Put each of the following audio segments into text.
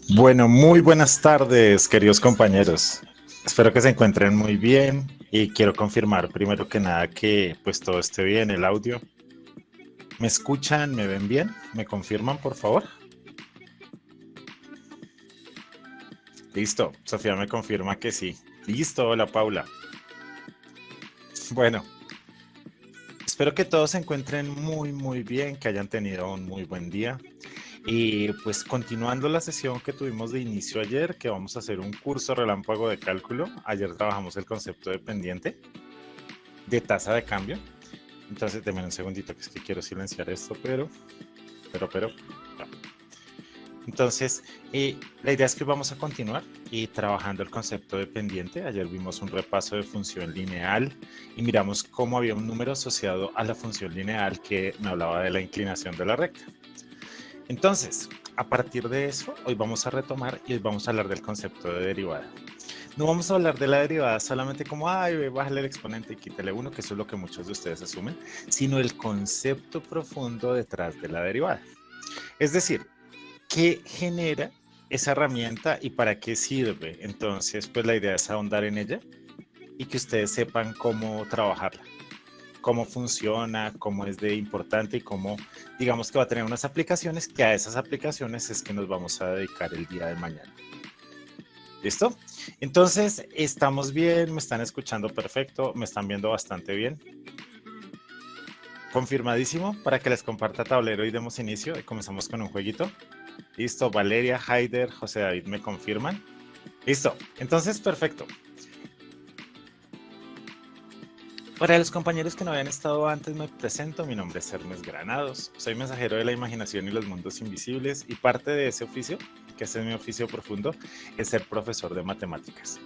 Bueno, muy buenas tardes, queridos compañeros. Espero que se encuentren muy bien y quiero confirmar primero que nada que pues todo esté bien, el audio. ¿Me escuchan? ¿Me ven bien? ¿Me confirman, por favor? Listo, Sofía me confirma que sí. Listo, hola Paula. Bueno, espero que todos se encuentren muy bien, que hayan tenido un muy buen día. Y pues continuando la sesión que tuvimos de inicio ayer, que vamos a hacer un curso relámpago de cálculo. Ayer trabajamos el concepto de pendiente, de tasa de cambio. Entonces, denme un segundito, que es que quiero silenciar esto, pero. No. Entonces, la idea es que vamos a continuar trabajando el concepto de pendiente. Ayer vimos un repaso de función lineal y miramos cómo había un número asociado a la función lineal que me hablaba de la inclinación de la recta. Entonces, a partir de eso, hoy vamos a retomar y hoy vamos a hablar del concepto de derivada. No vamos a hablar de la derivada solamente como, ay, bájale el exponente y quítale uno, que eso es lo que muchos de ustedes asumen, sino el concepto profundo detrás de la derivada. Es decir, ¿qué genera esa herramienta y para qué sirve? Entonces, pues la idea es ahondar en ella y que ustedes sepan cómo trabajarla, cómo funciona, cómo es de importante y cómo, digamos que va a tener unas aplicaciones, que a esas aplicaciones es que nos vamos a dedicar el día de mañana. ¿Listo? Entonces, estamos bien, me están escuchando perfecto, me están viendo bastante bien. Confirmadísimo para que les comparta tablero y demos inicio y comenzamos con un jueguito. Listo, Valeria, Haider, José David me confirman. Listo, entonces perfecto. Para los compañeros que no habían estado antes, me presento. Mi nombre es Hermes Granados. Soy mensajero de la imaginación y los mundos invisibles y parte de ese oficio, que ese es mi oficio profundo, es ser profesor de matemáticas.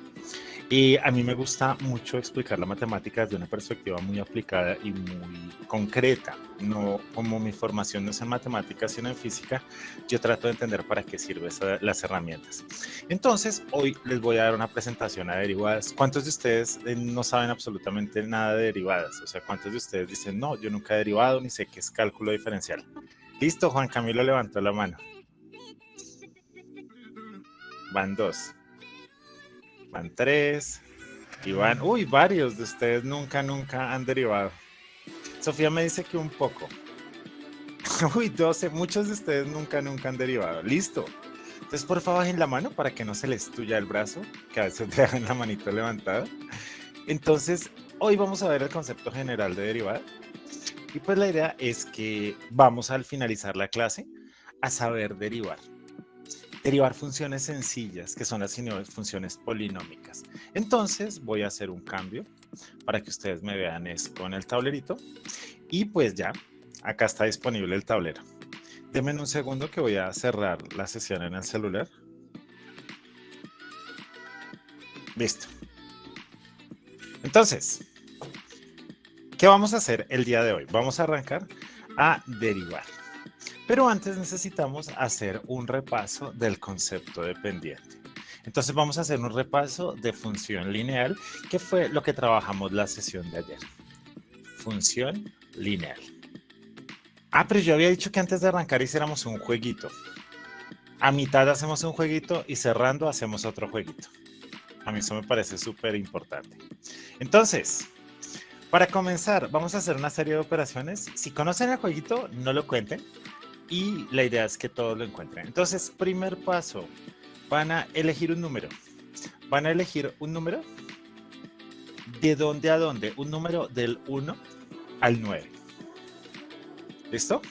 Y a mí me gusta mucho explicar la matemática desde una perspectiva muy aplicada y muy concreta. No, como mi formación no es en matemáticas, sino en física, yo trato de entender para qué sirven las herramientas. Entonces, hoy les voy a dar una presentación a derivadas. ¿Cuántos de ustedes no saben absolutamente nada de derivadas? O sea, ¿cuántos de ustedes dicen, no, yo nunca he derivado ni sé qué es cálculo diferencial? Listo, Juan Camilo levantó la mano. Van dos. Van tres. Y van, uy, varios de ustedes nunca han derivado. Sofía me dice que un poco. Uy, 12, muchos de ustedes nunca han derivado. Listo. Entonces, por favor, bajen la mano para que no se les tuya el brazo, que a veces dejan la manito levantada. Entonces, hoy vamos a ver el concepto general de derivada. Y pues la idea es que vamos al finalizar la clase a saber derivar. Derivar funciones sencillas, que son las funciones polinómicas. Entonces, voy a hacer un cambio para que ustedes me vean es con el tablerito. Y pues ya, acá está disponible el tablero. Denme un segundo que voy a cerrar la sesión en el celular. Listo. Entonces, ¿qué vamos a hacer el día de hoy? Vamos a arrancar a derivar. Pero antes necesitamos hacer un repaso del concepto de pendiente. Entonces vamos a hacer un repaso de función lineal, que fue lo que trabajamos la sesión de ayer. Función lineal. Ah, pero yo había dicho que antes de arrancar hiciéramos un jueguito. A mitad hacemos un jueguito y cerrando hacemos otro jueguito. A mí eso me parece súper importante. Entonces, para comenzar, vamos a hacer una serie de operaciones. Si conocen el jueguito, no lo cuenten. Y la idea es que todos lo encuentren. Entonces, primer paso, van a elegir un número. Van a elegir un número. ¿De dónde a dónde? Un número del 1 al 9. ¿Listo?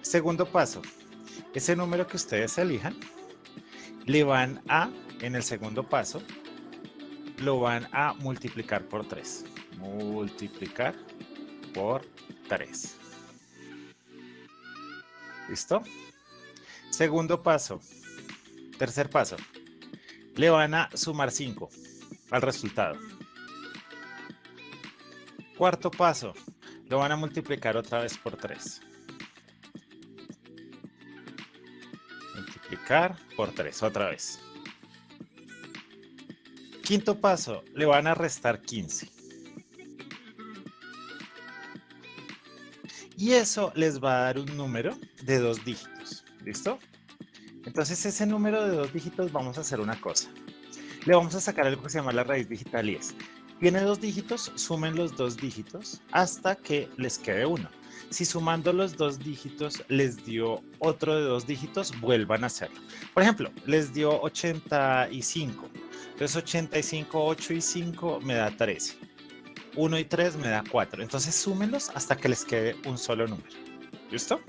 Segundo paso, ese número que ustedes elijan, le van a, en el segundo paso, lo van a multiplicar por 3. Multiplicar por 3. ¿Listo? Segundo paso. Tercer paso. Le van a sumar 5 al resultado. Cuarto paso. Lo van a multiplicar otra vez por 3. Multiplicar por 3 otra vez. Quinto paso. Le van a restar 15. Y eso les va a dar un número de 2 dígitos. ¿Listo? Entonces ese número de 2 dígitos vamos a hacer una cosa. Le vamos a sacar algo que se llama la raíz digital y es, tiene 2 dígitos, sumen los 2 dígitos hasta que les quede 1. Si sumando los 2 dígitos les dio otro de 2 dígitos, vuelvan a hacerlo. Por ejemplo, les dio 85. Entonces 85, 8 y 5 me da 13. 1 y 3 me da 4. Entonces súmenlos hasta que les quede un solo número. ¿Listo?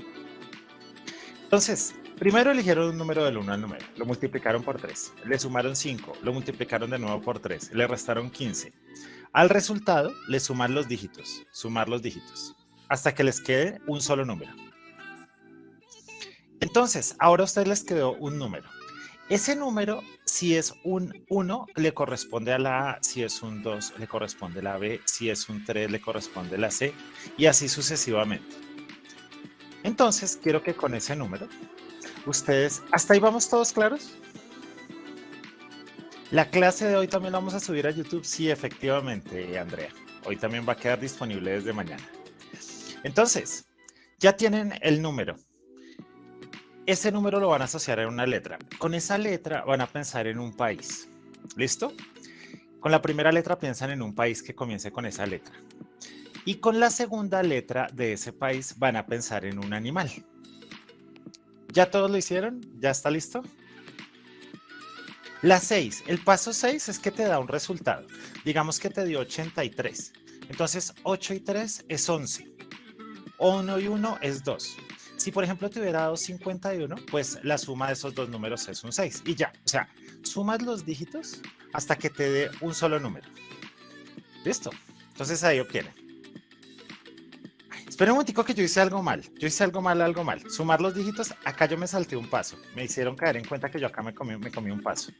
Entonces, primero eligieron un número del 1 al número, lo multiplicaron por 3, le sumaron 5, lo multiplicaron de nuevo por 3, le restaron 15. Al resultado le suman los dígitos, sumar los dígitos, hasta que les quede un solo número. Entonces, ahora a ustedes les quedó un número. Ese número, si es un 1, le corresponde a la A, si es un 2, le corresponde a la B, si es un 3, le corresponde a la C, y así sucesivamente. Entonces, quiero que con ese número, ustedes, ¿hasta ahí vamos todos claros? La clase de hoy también la vamos a subir a YouTube, sí, efectivamente, Andrea. Hoy también va a quedar disponible desde mañana. Entonces, ya tienen el número. Ese número lo van a asociar a una letra. Con esa letra van a pensar en un país. ¿Listo? Con la primera letra piensan en un país que comience con esa letra. Y con la segunda letra de ese país van a pensar en un animal. ¿Ya todos lo hicieron? ¿Ya está listo? La 6, el paso 6 es que te da un resultado. Digamos que te dio 83. Entonces 8 y 3 es 11. 1 y 1 es 2. Si por ejemplo te hubiera dado 51, pues la suma de esos dos números es un 6. Y ya, o sea, sumas los dígitos hasta que te dé un solo número. ¿Listo? Entonces ahí obtienen. Espera un momentico que yo hice algo mal. Yo hice algo mal. Sumar los dígitos, acá yo me salté un paso. Me hicieron caer en cuenta que yo acá me comí un paso.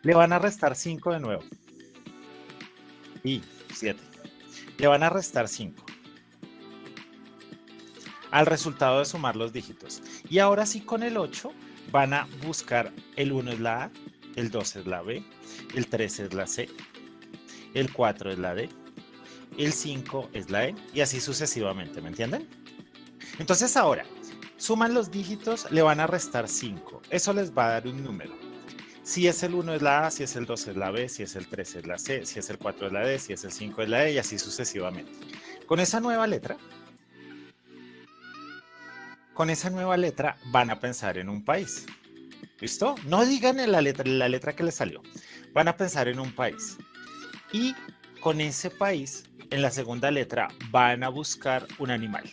Le van a restar 5 de nuevo. Y 7. Le van a restar 5. Al resultado de sumar los dígitos. Y ahora sí con el 8 van a buscar el 1 es la A, el 2 es la B, el 3 es la C, el 4 es la D, el 5 es la E y así sucesivamente, ¿me entienden? Entonces ahora, suman los dígitos, le van a restar 5. Eso les va a dar un número. Si es el 1 es la A, si es el 2 es la B, si es el 3 es la C, si es el 4 es la D, si es el 5 es la E y así sucesivamente. Con esa nueva letra van a pensar en un país. ¿Listo? No digan la letra que les salió. Van a pensar en un país. Y con ese país, en la segunda letra, van a buscar un animal.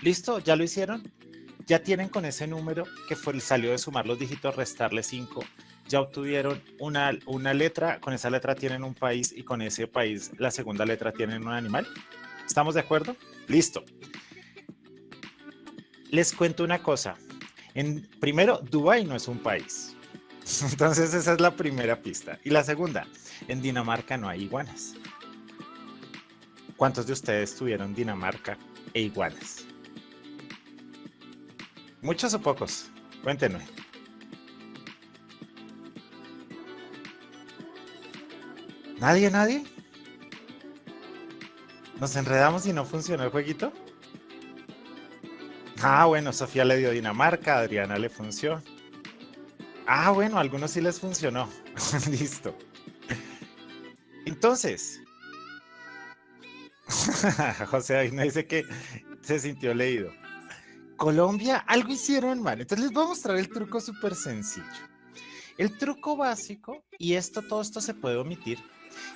¿Listo? ¿Ya lo hicieron? Ya tienen con ese número que salió de sumar los dígitos, restarle 5. Ya obtuvieron una letra, con esa letra tienen un país y con ese país, la segunda letra, tienen un animal. ¿Estamos de acuerdo? Listo. Les cuento una cosa. Primero, Dubái no es un país. Entonces esa es la primera pista. Y la segunda, en Dinamarca no hay iguanas. ¿Cuántos de ustedes tuvieron Dinamarca e iguanas? ¿Muchos o pocos? Cuéntenme. ¿Nadie, nadie? ¿Nos enredamos y no funcionó el jueguito? Ah, bueno, Sofía le dio Dinamarca, Adriana le funcionó. Ah, bueno, a algunos sí les funcionó. Listo. Entonces, José ahí me dice que se sintió leído. Colombia, algo hicieron mal. Entonces les voy a mostrar el truco súper sencillo. El truco básico, y todo esto se puede omitir,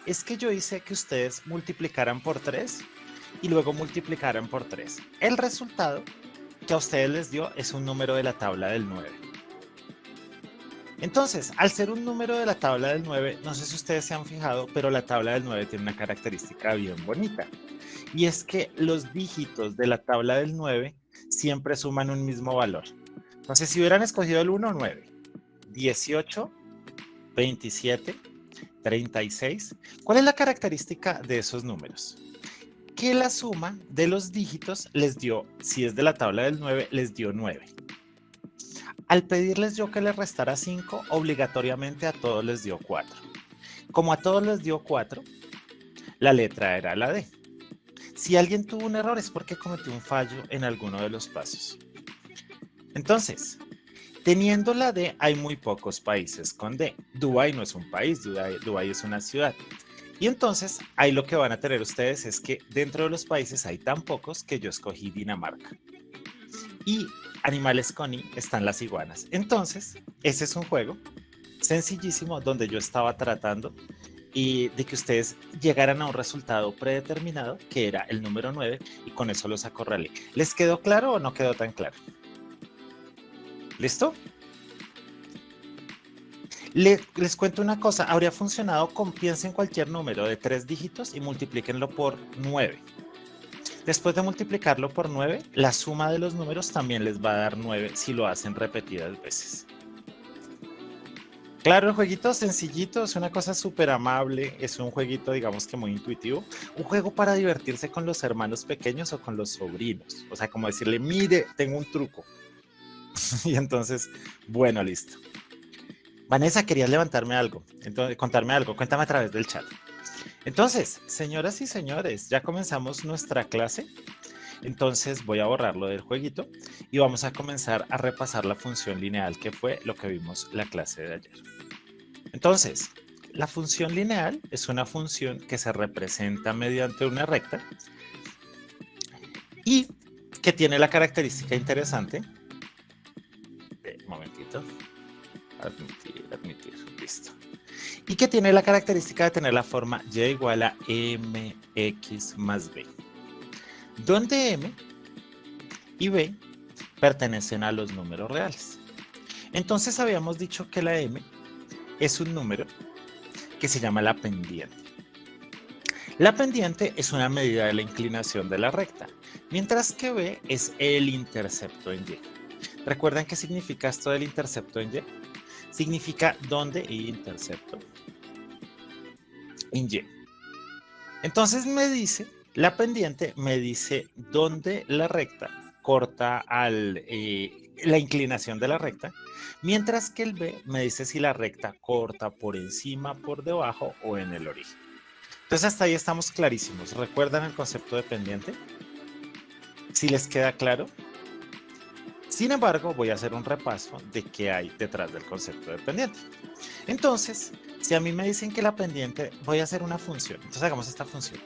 es que yo hice que ustedes multiplicaran por 3 y luego multiplicaran por 3. El resultado que a ustedes les dio es un número de la tabla del 9. Entonces, al ser un número de la tabla del 9, no sé si ustedes se han fijado, pero la tabla del 9 tiene una característica bien bonita. Y es que los dígitos de la tabla del 9 siempre suman un mismo valor. Entonces, si hubieran escogido el 1, 9, 18, 27, 36, ¿cuál es la característica de esos números? Que la suma de los dígitos les dio, si es de la tabla del 9, les dio 9. Al pedirles yo que les restara 5, obligatoriamente a todos les dio 4. Como a todos les dio 4, la letra era la D. Si alguien tuvo un error es porque cometió un fallo en alguno de los pasos. Entonces, Teniendo la D, hay muy pocos países con D. Dubái no es un país, Dubái es una ciudad. Y entonces, ahí lo que van a tener ustedes es que dentro de los países hay tan pocos que yo escogí Dinamarca. Y animales con I están las iguanas. Entonces, ese es un juego sencillísimo donde yo estaba tratando y de que ustedes llegaran a un resultado predeterminado que era el número 9 y con eso los acorralé. ¿Les quedó claro o no quedó tan claro? ¿Listo? Les cuento una cosa, habría funcionado con piensen cualquier número de 3 dígitos y multiplíquenlo por 9. Después de multiplicarlo por 9, la suma de los números también les va a dar 9 si lo hacen repetidas veces. Claro, el jueguito sencillito, es una cosa súper amable, es un jueguito digamos que muy intuitivo, un juego para divertirse con los hermanos pequeños o con los sobrinos, o sea, como decirle, mire, tengo un truco. Y entonces, bueno, listo. Vanessa, querías levantarme algo, entonces, contarme algo, cuéntame a través del chat. Entonces, señoras y señores, ya comenzamos nuestra clase. Entonces voy a borrarlo del jueguito y vamos a comenzar a repasar la función lineal, que fue lo que vimos la clase de ayer. Entonces, la función lineal es una función que se representa mediante una recta y que tiene la característica interesante. Un momentito. Admitir, listo. Y que tiene la característica de tener la forma y igual a mx más b, donde m y b pertenecen a los números reales. Entonces habíamos dicho que la m es un número que se llama la pendiente. La pendiente es una medida de la inclinación de la recta, mientras que b es el intercepto en y. ¿Recuerdan qué significa esto del intercepto en y? Significa dónde y intercepto en y. Entonces me dice, la pendiente me dice dónde la recta corta la inclinación de la recta, mientras que el b me dice si la recta corta por encima, por debajo o en el origen. Entonces hasta ahí estamos clarísimos. ¿Recuerdan el concepto de pendiente? ¿Sí les queda claro? Sin embargo, voy a hacer un repaso de qué hay detrás del concepto de pendiente. Entonces, si a mí me dicen que la pendiente, voy a hacer una función. Entonces hagamos esta función.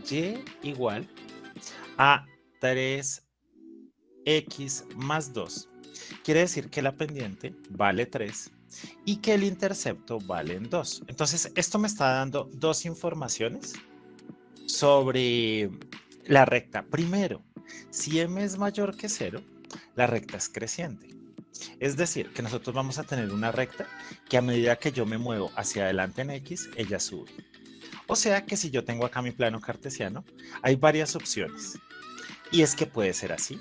Y igual a 3x más 2. Quiere decir que la pendiente vale 3 y que el intercepto vale 2. Entonces, esto me está dando dos informaciones sobre la recta. Primero, si m es mayor que 0, la recta es creciente. Es decir, que nosotros vamos a tener una recta que a medida que yo me muevo hacia adelante en X, ella sube. O sea que si yo tengo acá mi plano cartesiano, hay varias opciones. Y es que puede ser así,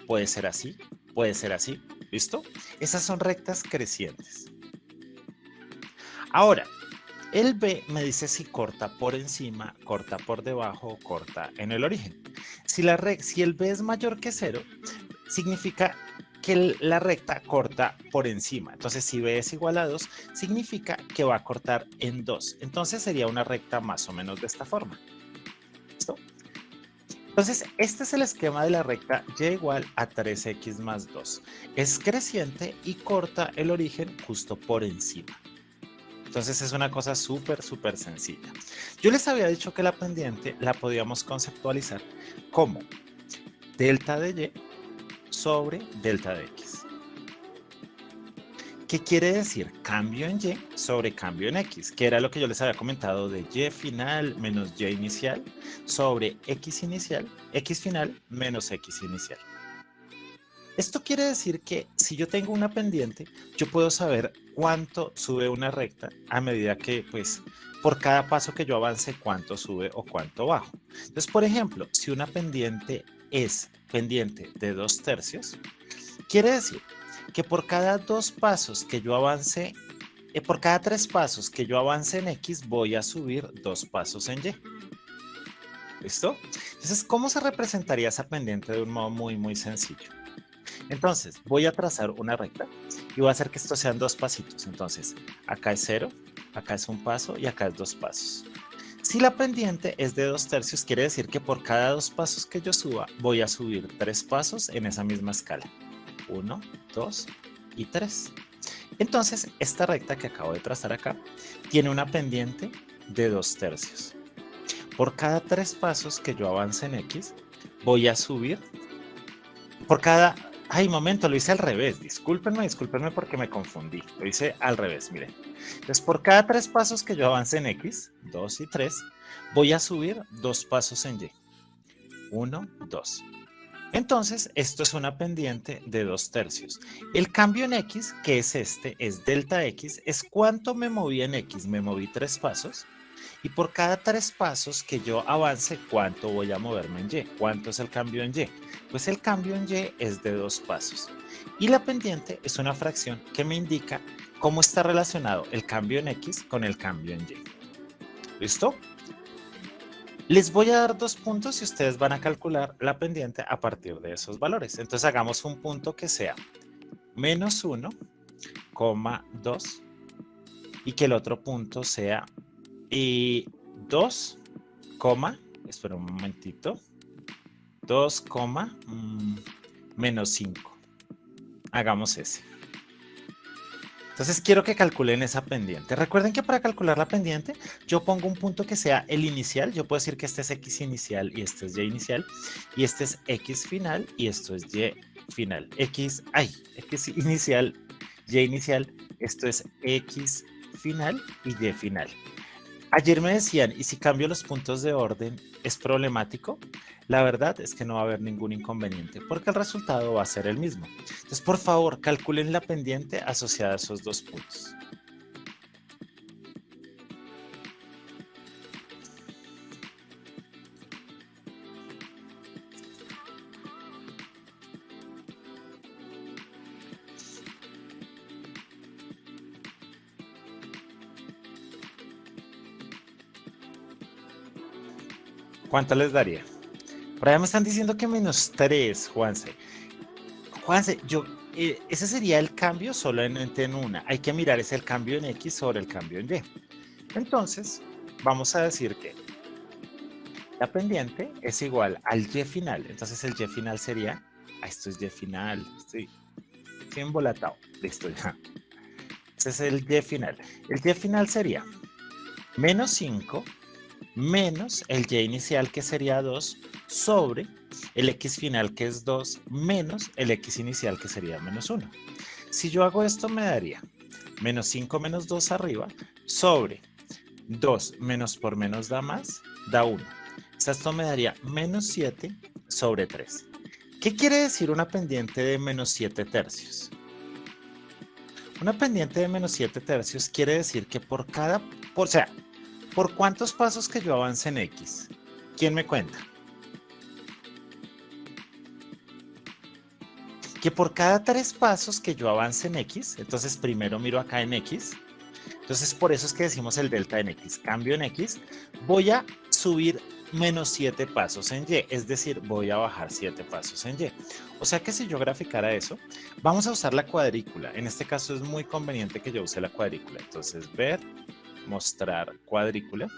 puede ser así, puede ser así. ¿Listo? Esas son rectas crecientes. Ahora, el B me dice si corta por encima, corta por debajo o corta en el origen. Si el B es mayor que 0, significa que la recta corta por encima. Entonces, si B es igual a 2, significa que va a cortar en 2. Entonces, sería una recta más o menos de esta forma. ¿Listo? Entonces, este es el esquema de la recta y igual a 3x más 2. Es creciente y corta el origen justo por encima. Entonces, es una cosa súper sencilla. Yo les había dicho que la pendiente la podíamos conceptualizar como delta de y sobre delta de x. ¿Qué quiere decir? Cambio en y sobre cambio en x, que era lo que yo les había comentado de y final menos y inicial sobre x inicial, x final menos x inicial. Esto quiere decir que si yo tengo una pendiente, yo puedo saber cuánto sube una recta a medida que, pues, por cada paso que yo avance, cuánto sube o cuánto bajo. Entonces, por ejemplo, si una pendiente es pendiente de 2/3, quiere decir que por cada 2 pasos que yo avance, por cada 3 pasos que yo avance en X, voy a subir 2 pasos en Y. ¿Listo? Entonces, ¿cómo se representaría esa pendiente de un modo muy sencillo? Entonces, voy a trazar una recta y voy a hacer que estos sean 2 pasitos. Entonces, acá es 0, acá es 1 paso y acá es 2 pasos. Si la pendiente es de 2/3, quiere decir que por cada 2 pasos que yo suba, voy a subir 3 pasos en esa misma escala. 1, 2 y 3. Entonces, esta recta que acabo de trazar acá tiene una pendiente de 2/3. Por cada 3 pasos que yo avance en X, voy a subir. Por cada... Ay, momento, lo hice al revés. Discúlpenme porque me confundí. Lo hice al revés, miren. Entonces, por cada 3 pasos que yo avance en X, 2 y 3, voy a subir 2 pasos en Y. 1, 2. Entonces, esto es una pendiente de 2/3. El cambio en X, que es este, es delta X, es cuánto me moví en X. Me moví 3 pasos. Y por cada 3 pasos que yo avance, ¿cuánto voy a moverme en Y? ¿Cuánto es el cambio en Y? Pues el cambio en Y es de 2 pasos. Y la pendiente es una fracción que me indica cómo está relacionado el cambio en X con el cambio en Y. ¿Listo? Les voy a dar 2 puntos y ustedes van a calcular la pendiente a partir de esos valores. Entonces hagamos un punto que sea menos 1, 2 y que el otro punto sea 2, espera un momentito, 2, menos 5. Hagamos ese. Entonces quiero que calculen esa pendiente. Recuerden que para calcular la pendiente, yo pongo un punto que sea el inicial. Yo puedo decir que este es X inicial y este es Y inicial. Y este es X final y esto es Y final. X inicial, Y inicial. Esto es X final y Y final. Ayer me decían, ¿y si cambio los puntos de orden es problemático? La verdad es que no va a haber ningún inconveniente porque el resultado va a ser el mismo. Entonces, por favor, calculen la pendiente asociada a esos 2 puntos. ¿Cuánto les daría? Por allá me están diciendo que menos 3, Juanse. Juanse, ese sería el cambio solamente en una. Hay que mirar es el cambio en X sobre el cambio en Y. Entonces, vamos a decir que la pendiente es igual al Y final. Entonces, el Y final sería... esto es Y final. Estoy embolatado. Listo, ya. Ese es el Y final. El Y final sería menos 5 menos el Y inicial, que sería 2, sobre el X final, que es 2, menos el X inicial, que sería menos 1. Si yo hago esto, me daría menos 5 menos 2 arriba, sobre 2 menos por menos da más, da 1. Esto me daría menos 7 sobre 3. ¿Qué quiere decir una pendiente de menos 7 tercios? Una pendiente de menos 7 tercios quiere decir que por cuántos pasos que yo avance en X. ¿Quién me cuenta? Que por cada 3 pasos que yo avance en X, entonces primero miro acá en X, entonces por eso es que decimos el delta en X, cambio en X, voy a subir menos 7 pasos en Y, es decir, voy a bajar 7 pasos en Y. O sea que si yo graficara eso, vamos a usar la cuadrícula. En este caso es muy conveniente que yo use la cuadrícula. Entonces, ver, mostrar cuadrícula.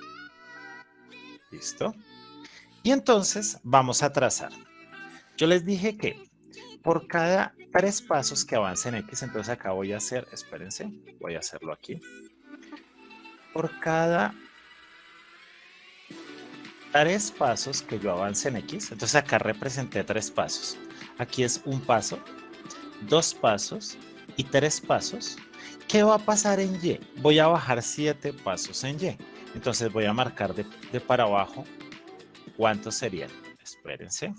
¿Listo? Y entonces vamos a trazar. Yo les dije que por cada 3 pasos que avance en X, entonces acá voy a hacer, espérense, voy a hacerlo aquí. Por cada 3 pasos que yo avance en X, entonces acá representé 3 pasos. Aquí es un paso, 2 pasos y 3 pasos. ¿Qué va a pasar en Y? Voy a bajar 7 pasos en Y. Entonces voy a marcar de para abajo cuántos serían. Espérense.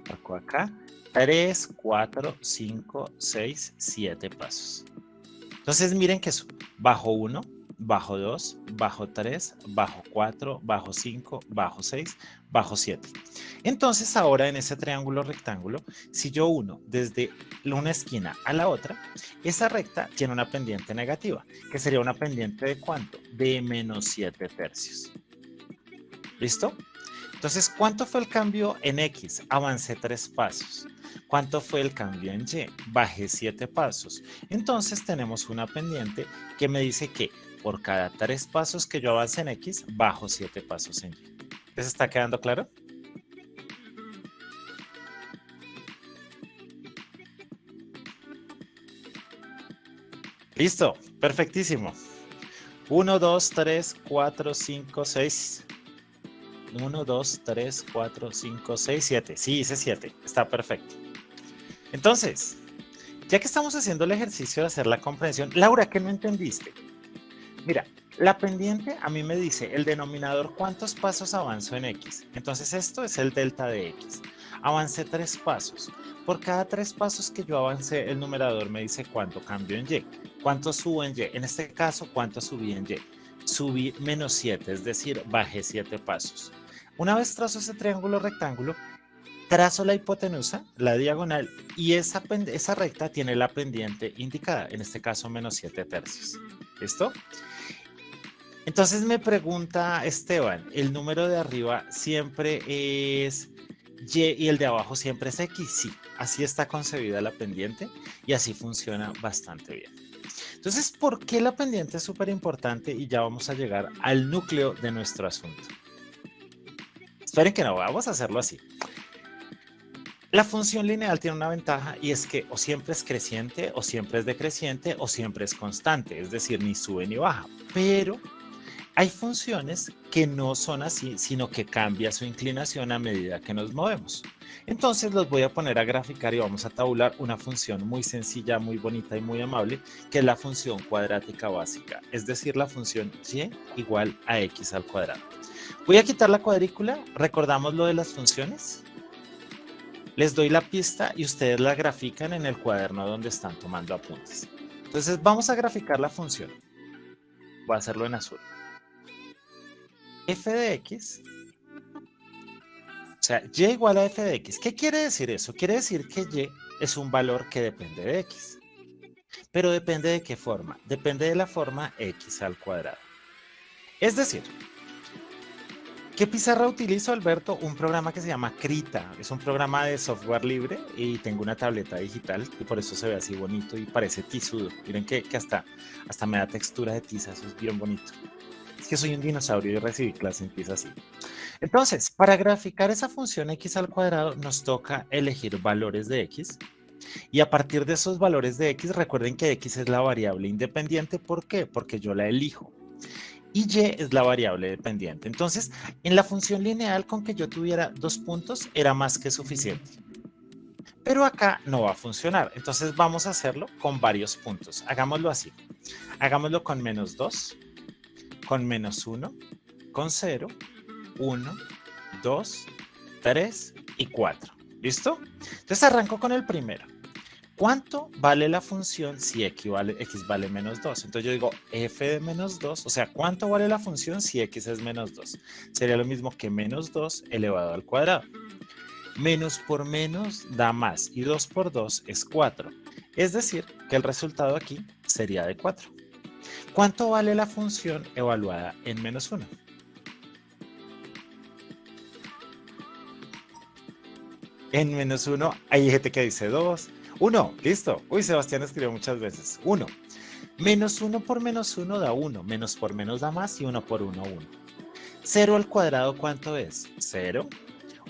Marco acá. 3, 4, 5, 6, 7 pasos. Entonces miren que eso. Bajo 1, bajo 2, bajo 3, bajo 4, bajo 5, bajo 6, bajo 7. Entonces ahora en ese triángulo rectángulo, si yo uno desde una esquina a la otra, esa recta tiene una pendiente negativa, que sería una pendiente de ¿cuánto? De menos 7 tercios. ¿Listo? Entonces, ¿cuánto fue el cambio en X? Avancé 3 pasos. ¿Cuánto fue el cambio en Y? Bajé 7 pasos. Entonces tenemos una pendiente que me dice que por cada 3 pasos que yo avance en X, bajo 7 pasos en Y. ¿Les está quedando claro? Listo, perfectísimo. 1, 2, 3, 4, 5, 6. 1, 2, 3, 4, 5, 6, 7. Sí, hice 7. Está perfecto. Entonces, ya que estamos haciendo el ejercicio de hacer la comprensión, Laura, ¿qué no entendiste? Mira, la pendiente a mí me dice el denominador cuántos pasos avanzo en X. Entonces esto es el delta de X. Avancé 3 pasos. Por cada 3 pasos que yo avancé, el numerador me dice cuánto cambio en Y. Cuánto subo en Y. En este caso, cuánto subí en Y. Subí menos 7, es decir, bajé 7 pasos. Una vez trazo ese triángulo rectángulo, trazo la hipotenusa, la diagonal, y esa recta tiene la pendiente indicada, en este caso menos 7 tercios. ¿Listo? Entonces me pregunta Esteban, ¿el número de arriba siempre es Y y el de abajo siempre es X? Sí, así está concebida la pendiente y así funciona bastante bien. Entonces, ¿por qué la pendiente es súper importante? Y ya vamos a llegar al núcleo de nuestro asunto. Esperen que no, vamos a hacerlo así. La función lineal tiene una ventaja y es que o siempre es creciente, o siempre es decreciente, o siempre es constante, es decir, ni sube ni baja. Pero hay funciones que no son así, sino que cambia su inclinación a medida que nos movemos. Entonces los voy a poner a graficar y vamos a tabular una función muy sencilla, muy bonita y muy amable, que es la función cuadrática básica, es decir, la función y igual a x al cuadrado. Voy a quitar la cuadrícula, recordamos lo de las funciones. Les doy la pista y ustedes la grafican en el cuaderno donde están tomando apuntes. Entonces vamos a graficar la función. Voy a hacerlo en azul. F de X, o sea, Y igual a F de X. ¿Qué quiere decir eso? Quiere decir que Y es un valor que depende de X. Pero depende de qué forma. Depende de la forma X al cuadrado. Es decir, ¿qué pizarra utilizo, Alberto? Un programa que se llama Krita. Es un programa de software libre y tengo una tableta digital y por eso se ve así bonito y parece tizudo. Miren que hasta me da textura de tiza, eso es bien bonito. Es que soy un dinosaurio y recibí clase en tiza así. Entonces, para graficar esa función x al cuadrado nos toca elegir valores de x y a partir de esos valores de x, recuerden que x es la variable independiente. ¿Por qué? Porque yo la elijo. Y y es la variable dependiente. Entonces, en la función lineal con que yo tuviera 2 puntos era más que suficiente. Pero acá no va a funcionar. Entonces vamos a hacerlo con varios puntos. Hagámoslo así. Hagámoslo con menos 2, con menos 1, con 0, 1, 2, 3 y 4. ¿Listo? Entonces arranco con el primero. ¿Cuánto vale la función si x vale menos 2? Entonces yo digo f de menos 2, o sea, ¿cuánto vale la función si x es menos 2? Sería lo mismo que menos 2 elevado al cuadrado. Menos por menos da más y 2 por 2 es 4. Es decir, que el resultado aquí sería de 4. ¿Cuánto vale la función evaluada en menos 1? En menos 1 hay gente que dice 2. 1, listo. Uy, Sebastián escribió muchas veces. 1. Menos 1 por menos 1 da 1. Menos por menos da más y 1 por 1, 1. 0 al cuadrado, ¿cuánto es? 0.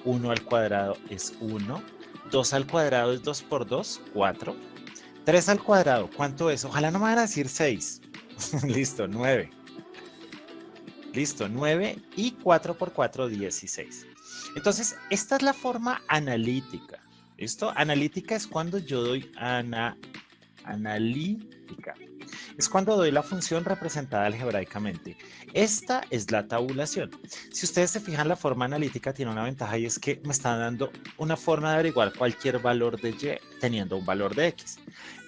1 al cuadrado es 1. 2 al cuadrado es 2 por 2, 4. 3 al cuadrado, ¿cuánto es? Ojalá no me van a decir 6. Listo, 9. Listo, 9 y 4 por 4, 16. Entonces, esta es la forma analítica. ¿Listo? Analítica es cuando yo doy analítica. Es cuando doy la función representada algebraicamente. Esta es la tabulación. Si ustedes se fijan, la forma analítica tiene una ventaja y es que me está dando una forma de averiguar cualquier valor de y teniendo un valor de x.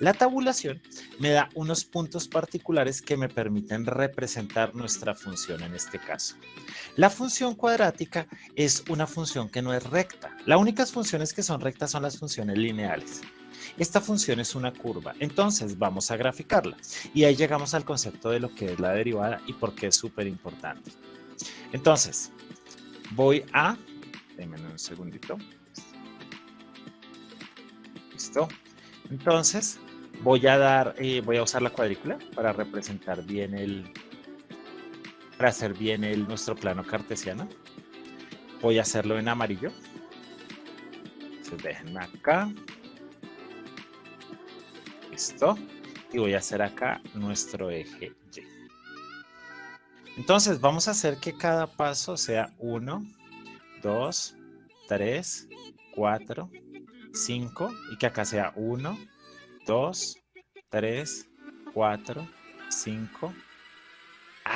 La tabulación me da unos puntos particulares que me permiten representar nuestra función en este caso. La función cuadrática es una función que no es recta. Las únicas funciones que son rectas son las funciones lineales. Esta función es una curva, entonces vamos a graficarla. Y ahí llegamos al concepto de lo que es la derivada y por qué es súper importante. Entonces, voy a... Denme un segundito. Listo. Entonces, voy a usar la cuadrícula para representar bien para hacer bien nuestro plano cartesiano. Voy a hacerlo en amarillo. Entonces, déjenme acá. Listo. y voy a hacer acá nuestro eje Y. Entonces vamos a hacer que cada paso sea 1, 2, 3, 4, 5 y que acá sea 1, 2, 3, 4, 5.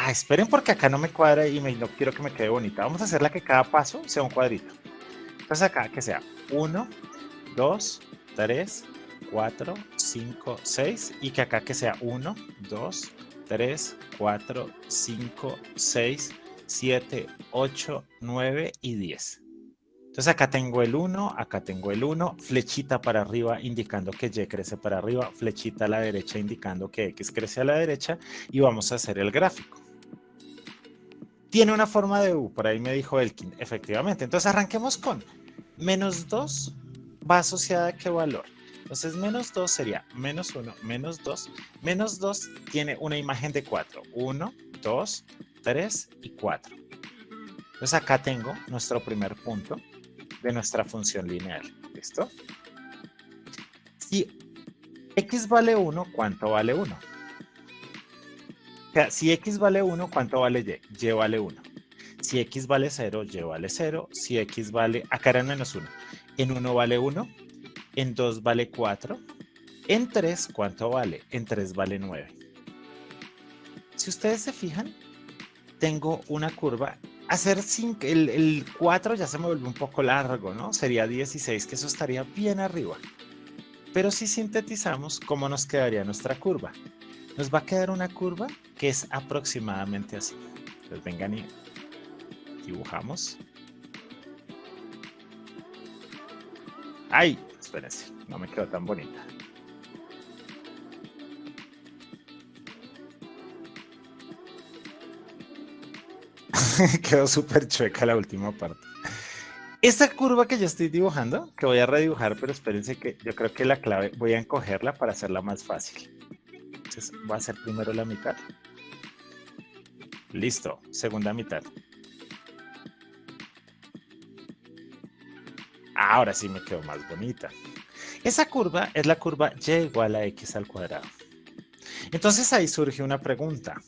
Esperen porque acá no me cuadra y no quiero que me quede bonita. Vamos a hacerla que cada paso sea un cuadrito. Entonces acá que sea 1, 2, 3, 4, 5, 6 y que acá que sea 1, 2, 3, 4, 5, 6, 7, 8, 9 y 10. Entonces acá tengo el 1, acá tengo el 1, flechita para arriba indicando que Y crece para arriba, flechita a la derecha indicando que X crece a la derecha y vamos a hacer el gráfico. Tiene una forma de U, por ahí me dijo Elkin, efectivamente. Entonces arranquemos con menos 2 va asociada a qué valor. Entonces menos 2 sería menos 1, menos 2. Menos 2 tiene una imagen de 4. 1, 2, 3 y 4. Entonces acá tengo nuestro primer punto de nuestra función lineal. ¿Listo? Si X vale 1, ¿cuánto vale 1? O sea, si X vale 1, ¿cuánto vale Y? Y vale 1. Si X vale 0, Y vale 0. Si X vale, acá era menos 1. En 1 vale 1. En 2 vale 4. En 3, ¿cuánto vale? En 3 vale 9. Si ustedes se fijan, tengo una curva. Hacer el 4 ya se me vuelve un poco largo, ¿no? Sería 16, que eso estaría bien arriba. Pero si sintetizamos, ¿cómo nos quedaría nuestra curva? Nos va a quedar una curva que es aproximadamente así. Entonces vengan y dibujamos. ¡Ay! Espérense, no me quedó tan bonita. Quedó súper chueca la última parte. Esta curva que yo estoy dibujando, que voy a redibujar, pero espérense que yo creo que la clave, voy a encogerla para hacerla más fácil. Entonces voy a hacer primero la mitad. Listo, segunda mitad. Ahora sí me quedó más bonita. Esa curva es la curva y igual a x al cuadrado. Entonces ahí surge una pregunta.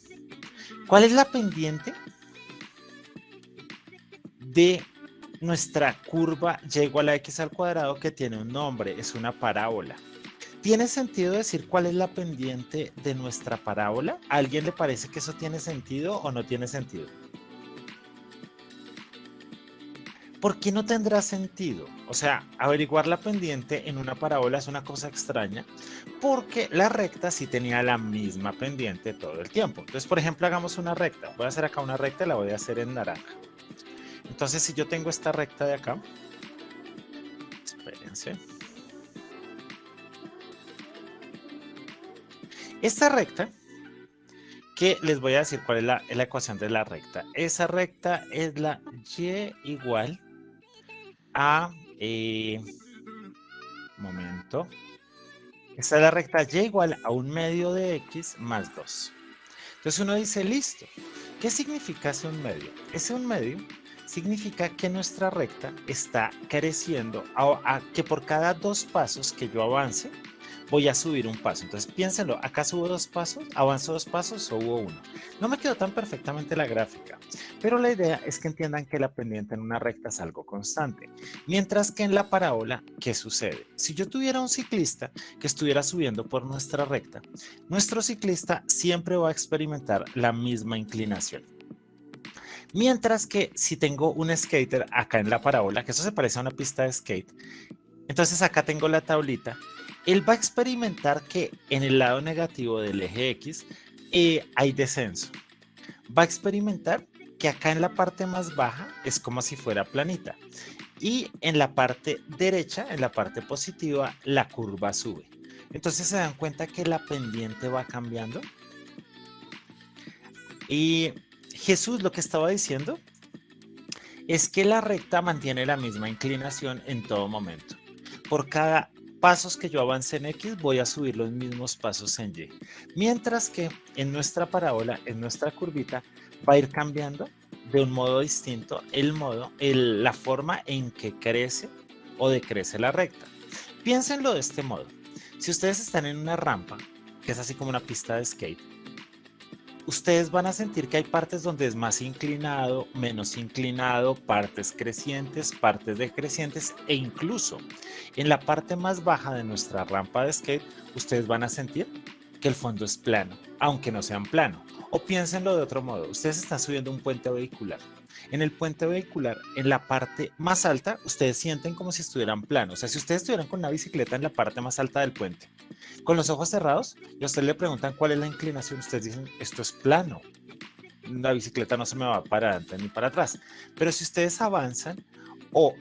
¿Cuál es la pendiente de nuestra curva y igual a x al cuadrado que tiene un nombre? Es una parábola. ¿Tiene sentido decir cuál es la pendiente de nuestra parábola? ¿A alguien le parece que eso tiene sentido o no tiene sentido? ¿Por qué no tendrá sentido? O sea, averiguar la pendiente en una parábola es una cosa extraña porque la recta sí tenía la misma pendiente todo el tiempo. Entonces, por ejemplo, hagamos una recta. Voy a hacer acá una recta y la voy a hacer en naranja. Entonces, si yo tengo esta recta de acá, espérense. Esta recta, que les voy a decir cuál es la ecuación de la recta. Esa recta es la y igual a... momento. Esta es la recta y igual a 1/2 de x más 2. Entonces uno dice, listo. ¿Qué significa ese 1/2? Ese 1/2 significa que nuestra recta está creciendo, que por cada 2 pasos que yo avance, voy a subir un paso. Entonces piénsenlo, acá subo 2 pasos, avanzo 2 pasos, subo 1. No me quedó tan perfectamente la gráfica, pero la idea es que entiendan que la pendiente en una recta es algo constante. Mientras que en la parábola, ¿qué sucede? Si yo tuviera un ciclista que estuviera subiendo por nuestra recta, nuestro ciclista siempre va a experimentar la misma inclinación. Mientras que si tengo un skater acá en la parábola, que eso se parece a una pista de skate, entonces acá tengo la tablita, él va a experimentar que en el lado negativo del eje X hay descenso. Va a experimentar que acá en la parte más baja es como si fuera planita. Y en la parte derecha, en la parte positiva, la curva sube. Entonces se dan cuenta que la pendiente va cambiando. Y Jesús lo que estaba diciendo es que la recta mantiene la misma inclinación en todo momento. Por cada pasos que yo avance en X, voy a subir los mismos pasos en Y. Mientras que en nuestra parábola, en nuestra curvita, va a ir cambiando de un modo distinto la forma en que crece o decrece la recta. Piénsenlo de este modo. Si ustedes están en una rampa que es así como una pista de skate, ustedes van a sentir que hay partes donde es más inclinado, menos inclinado, partes crecientes, partes decrecientes e incluso en la parte más baja de nuestra rampa de skate, ustedes van a sentir que el fondo es plano, aunque no sean plano. O piénsenlo de otro modo, ustedes están subiendo un puente vehicular. En el puente vehicular, en la parte más alta, ustedes sienten como si estuvieran planos. O sea, si ustedes estuvieran con una bicicleta en la parte más alta del puente, con los ojos cerrados, y a ustedes le preguntan cuál es la inclinación, ustedes dicen, esto es plano. La bicicleta no se me va para adelante ni para atrás. Pero si ustedes avanzan o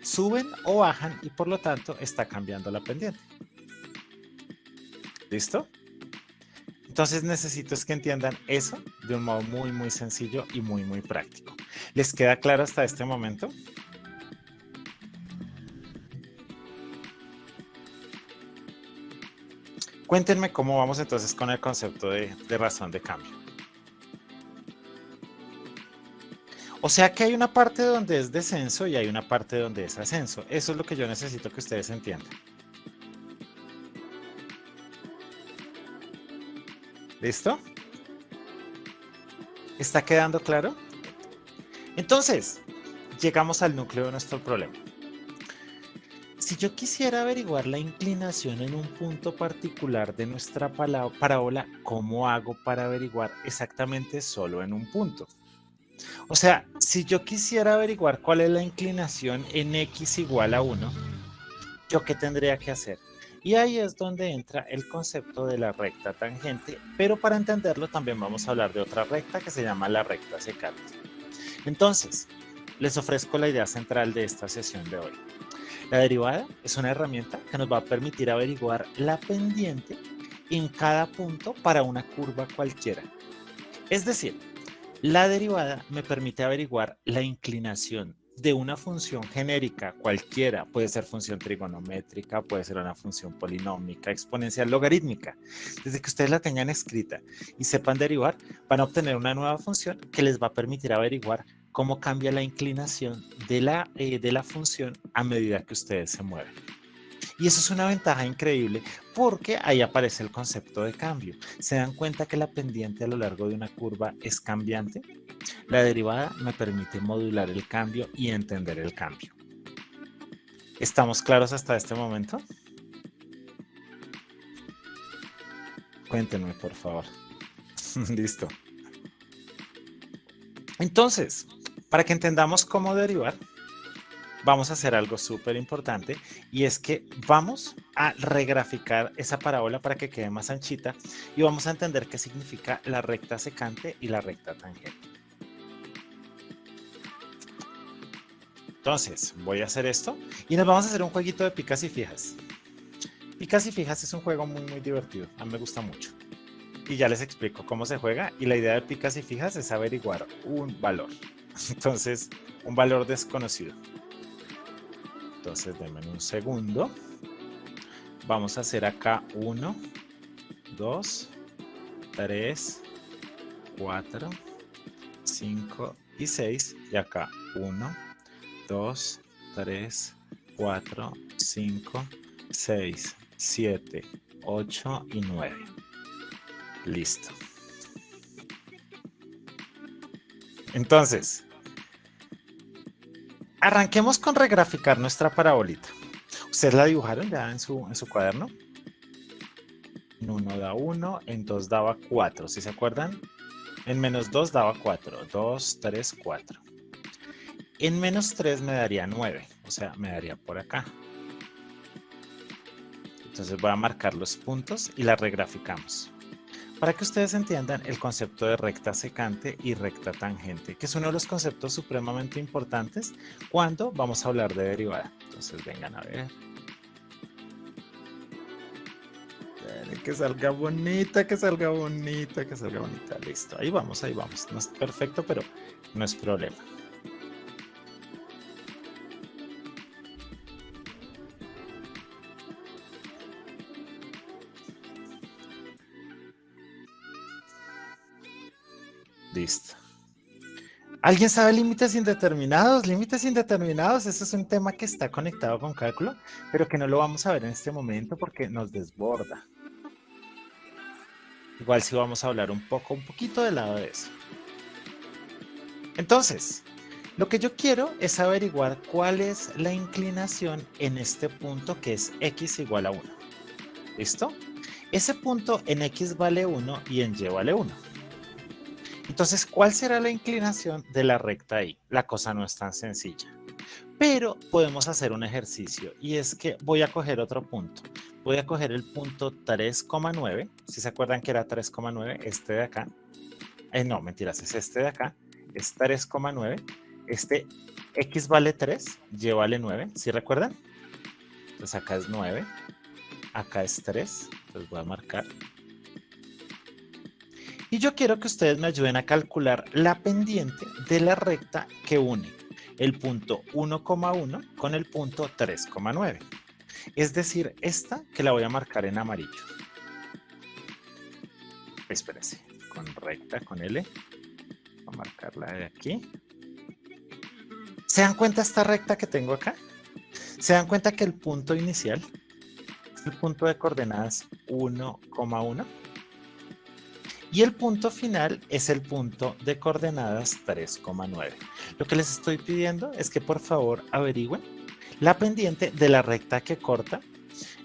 suben o bajan y por lo tanto está cambiando la pendiente. ¿Listo? Entonces necesito es que entiendan eso de un modo muy, muy sencillo y muy, muy práctico. ¿Les queda claro hasta este momento? Cuéntenme cómo vamos entonces con el concepto de razón de cambio. O sea que hay una parte donde es descenso y hay una parte donde es ascenso. Eso es lo que yo necesito que ustedes entiendan. ¿Listo? ¿Está quedando claro? Entonces, llegamos al núcleo de nuestro problema. Si yo quisiera averiguar la inclinación en un punto particular de nuestra parábola, ¿cómo hago para averiguar exactamente solo en un punto? O sea, si yo quisiera averiguar cuál es la inclinación en x igual a 1, ¿yo qué tendría que hacer? Y ahí es donde entra el concepto de la recta tangente, pero para entenderlo también vamos a hablar de otra recta que se llama la recta secante. Entonces, les ofrezco la idea central de esta sesión de hoy. La derivada es una herramienta que nos va a permitir averiguar la pendiente en cada punto para una curva cualquiera. Es decir, la derivada me permite averiguar la inclinación de una función genérica cualquiera, puede ser función trigonométrica, puede ser una función polinómica, exponencial, logarítmica. Desde que ustedes la tengan escrita y sepan derivar, van a obtener una nueva función que les va a permitir averiguar cómo cambia la inclinación de la función a medida que ustedes se mueven. Y eso es una ventaja increíble porque ahí aparece el concepto de cambio. ¿Se dan cuenta que la pendiente a lo largo de una curva es cambiante? La derivada me permite modular el cambio y entender el cambio. ¿Estamos claros hasta este momento? Cuéntenme, por favor. Listo. Entonces, para que entendamos cómo derivar, vamos a hacer algo súper importante y es que vamos a regraficar esa parábola para que quede más anchita y vamos a entender qué significa la recta secante y la recta tangente. Entonces, voy a hacer esto y nos vamos a hacer un jueguito de picas y fijas. Picas y fijas es un juego muy, muy divertido. A mí me gusta mucho. Y ya les explico cómo se juega. Y la idea de picas y fijas es averiguar un valor. Entonces, un valor desconocido. Entonces, denme un segundo. Vamos a hacer acá 1, 2, 3, 4, 5 y 6. Y acá 1, 2, 3, 4, 5, 6, 7, 8 y 9. Listo. Entonces, arranquemos con regraficar nuestra parabolita. ¿Ustedes la dibujaron ya en su cuaderno? En 1 da 1, en 2 daba 4, ¿sí se acuerdan? En menos 2 daba 4, 2, 3, 4. En menos 3 me daría 9, o sea, me daría por acá. Entonces voy a marcar los puntos y la regraficamos. Para que ustedes entiendan el concepto de recta secante y recta tangente, que es uno de los conceptos supremamente importantes cuando vamos a hablar de derivada. Entonces vengan a ver. Que salga bonita, que salga bonita, que salga bonita. Listo, ahí vamos, ahí vamos. No es perfecto, pero no es problema. Listo. ¿Alguien sabe límites indeterminados? Límites indeterminados, eso es un tema que está conectado con cálculo, pero que no lo vamos a ver en este momento porque nos desborda. igual sí vamos a hablar un poquito del lado de eso. Entonces, lo que yo quiero es averiguar cuál es la inclinación en este punto que es x igual a 1. ¿Listo? Ese punto en x vale 1 y en y vale 1. Entonces, ¿cuál será la inclinación de la recta y? La cosa no es tan sencilla. Pero podemos hacer un ejercicio y es que voy a coger otro punto. Voy a coger el punto 3,9. Si se acuerdan que era 3,9, este de acá. No, mentiras, es este de acá. Es 3,9. Este x vale 3, y vale 9. ¿Sí recuerdan? Entonces acá es 9. Acá es 3. Entonces voy a marcar. Y yo quiero que ustedes me ayuden a calcular la pendiente de la recta que une el punto 1,1 con el punto 3,9. Es decir, esta que la voy a marcar en amarillo. Espérense, con recta, con L. Voy a marcarla de aquí. ¿Se dan cuenta esta recta que tengo acá? ¿Se dan cuenta que el punto inicial es el punto de coordenadas 1,1? Y el punto final es el punto de coordenadas 3,9. Lo que les estoy pidiendo es que por favor averigüen la pendiente de la recta que corta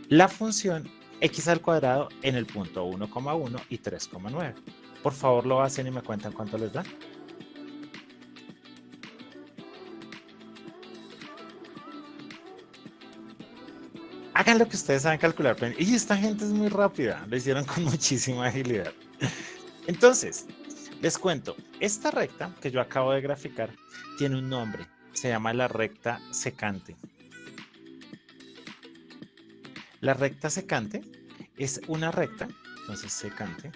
la función x al cuadrado en el punto 1,1 y 3,9. Por favor lo hacen y me cuentan cuánto les da. Hagan lo que ustedes saben calcular. Y esta gente es muy rápida, lo hicieron con muchísima agilidad. Entonces, les cuento, esta recta que yo acabo de graficar tiene un nombre, se llama la recta secante. La recta secante es una recta, entonces secante,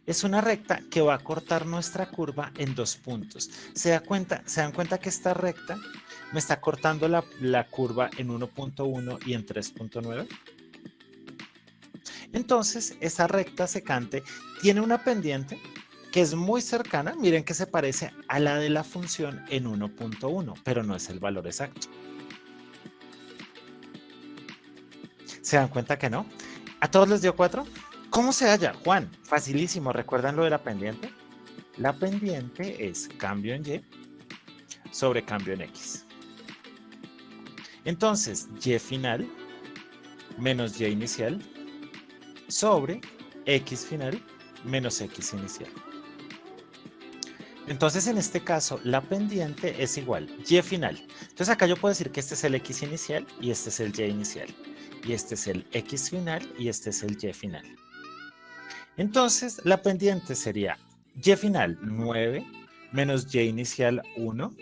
es una recta que va a cortar nuestra curva en 2 puntos. ¿Se dan cuenta que esta recta me está cortando la curva en 1,1 y en 3,9? Entonces, esa recta secante tiene una pendiente que es muy cercana, miren que se parece a la de la función en 1,1, pero no es el valor exacto. ¿Se dan cuenta que no? ¿A todos les dio 4? ¿Cómo se halla, Juan? Facilísimo, ¿recuerdan lo de la pendiente? La pendiente es cambio en y sobre cambio en x. Entonces, y final menos y inicial sobre x final menos x inicial. Entonces, en este caso, la pendiente es igual y final. Entonces, acá yo puedo decir que este es el x inicial y este es el y inicial. Y este es el x final y este es el y final. Entonces, la pendiente sería y final 9 menos y inicial 1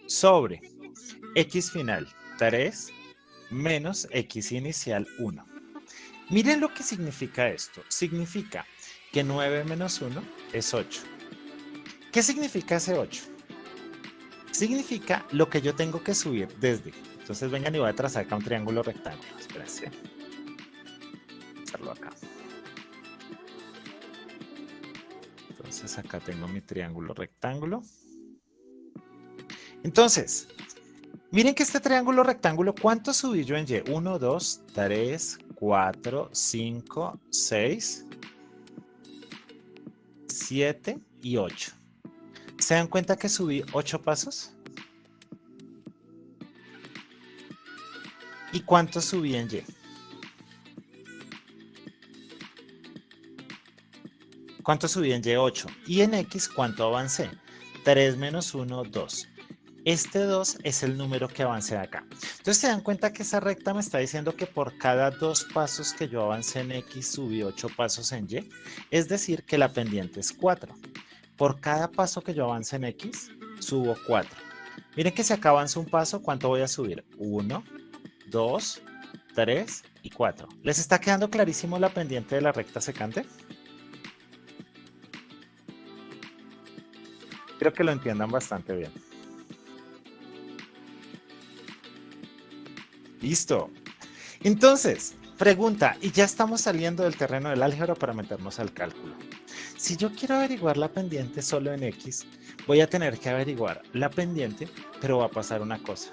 sobre x final 3 menos x inicial 1. Miren lo que significa esto. Significa que 9 menos 1 es 8. ¿Qué significa ese 8? Significa lo que yo tengo que subir desde. Entonces vengan y voy a trazar acá un triángulo rectángulo. Espérense. Hacerlo acá. Entonces acá tengo mi triángulo rectángulo. Entonces, miren que este triángulo rectángulo, ¿cuánto subí yo en y? 1, 2, 3, 4, 5, 6, 7 y 8. ¿Se dan cuenta que subí 8 pasos? ¿Y cuánto subí en y? ¿Cuánto subí en y? 8. ¿Y en x cuánto avancé? 3 menos 1, 2. Este 2 es el número que avancé acá. Entonces se dan cuenta que esa recta me está diciendo que por cada 2 pasos que yo avancé en x subí 8 pasos en y. Es decir, que la pendiente es 4. Por cada paso que yo avance en x, subo 4. Miren que si acá avanzo un paso, ¿cuánto voy a subir? 1, 2, 3 y 4. ¿Les está quedando clarísimo la pendiente de la recta secante? Creo que lo entiendan bastante bien. Listo. Entonces, pregunta, y ya estamos saliendo del terreno del álgebra para meternos al cálculo. Si yo quiero averiguar la pendiente solo en x, voy a tener que averiguar la pendiente, pero va a pasar una cosa.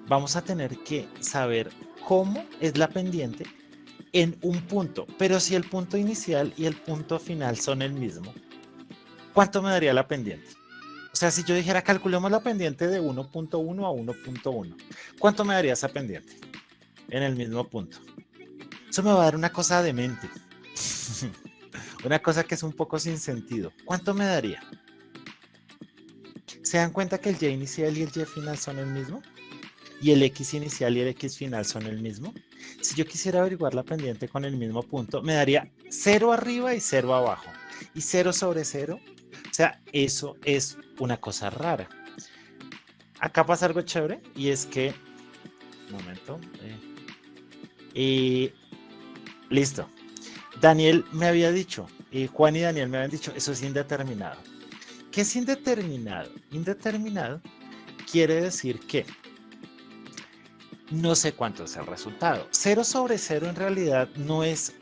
Vamos a tener que saber cómo es la pendiente en un punto, pero si el punto inicial y el punto final son el mismo, ¿cuánto me daría la pendiente? O sea, si yo dijera, calculemos la pendiente de 1.1 a 1.1, ¿cuánto me daría esa pendiente en el mismo punto? Eso me va a dar una cosa demente, una cosa que es un poco sin sentido. ¿Cuánto me daría? ¿Se dan cuenta que el y inicial y el y final son el mismo? ¿Y el x inicial y el x final son el mismo? Si yo quisiera averiguar la pendiente con el mismo punto, me daría 0 arriba y 0 abajo. Y 0 sobre 0. O sea, eso es una cosa rara. Acá pasa algo chévere y es que... Un momento. Listo. Daniel me había dicho, Juan y Daniel me habían dicho, eso es indeterminado. ¿Qué es indeterminado? Indeterminado quiere decir que no sé cuánto es el resultado. 0 sobre 0 en realidad no es...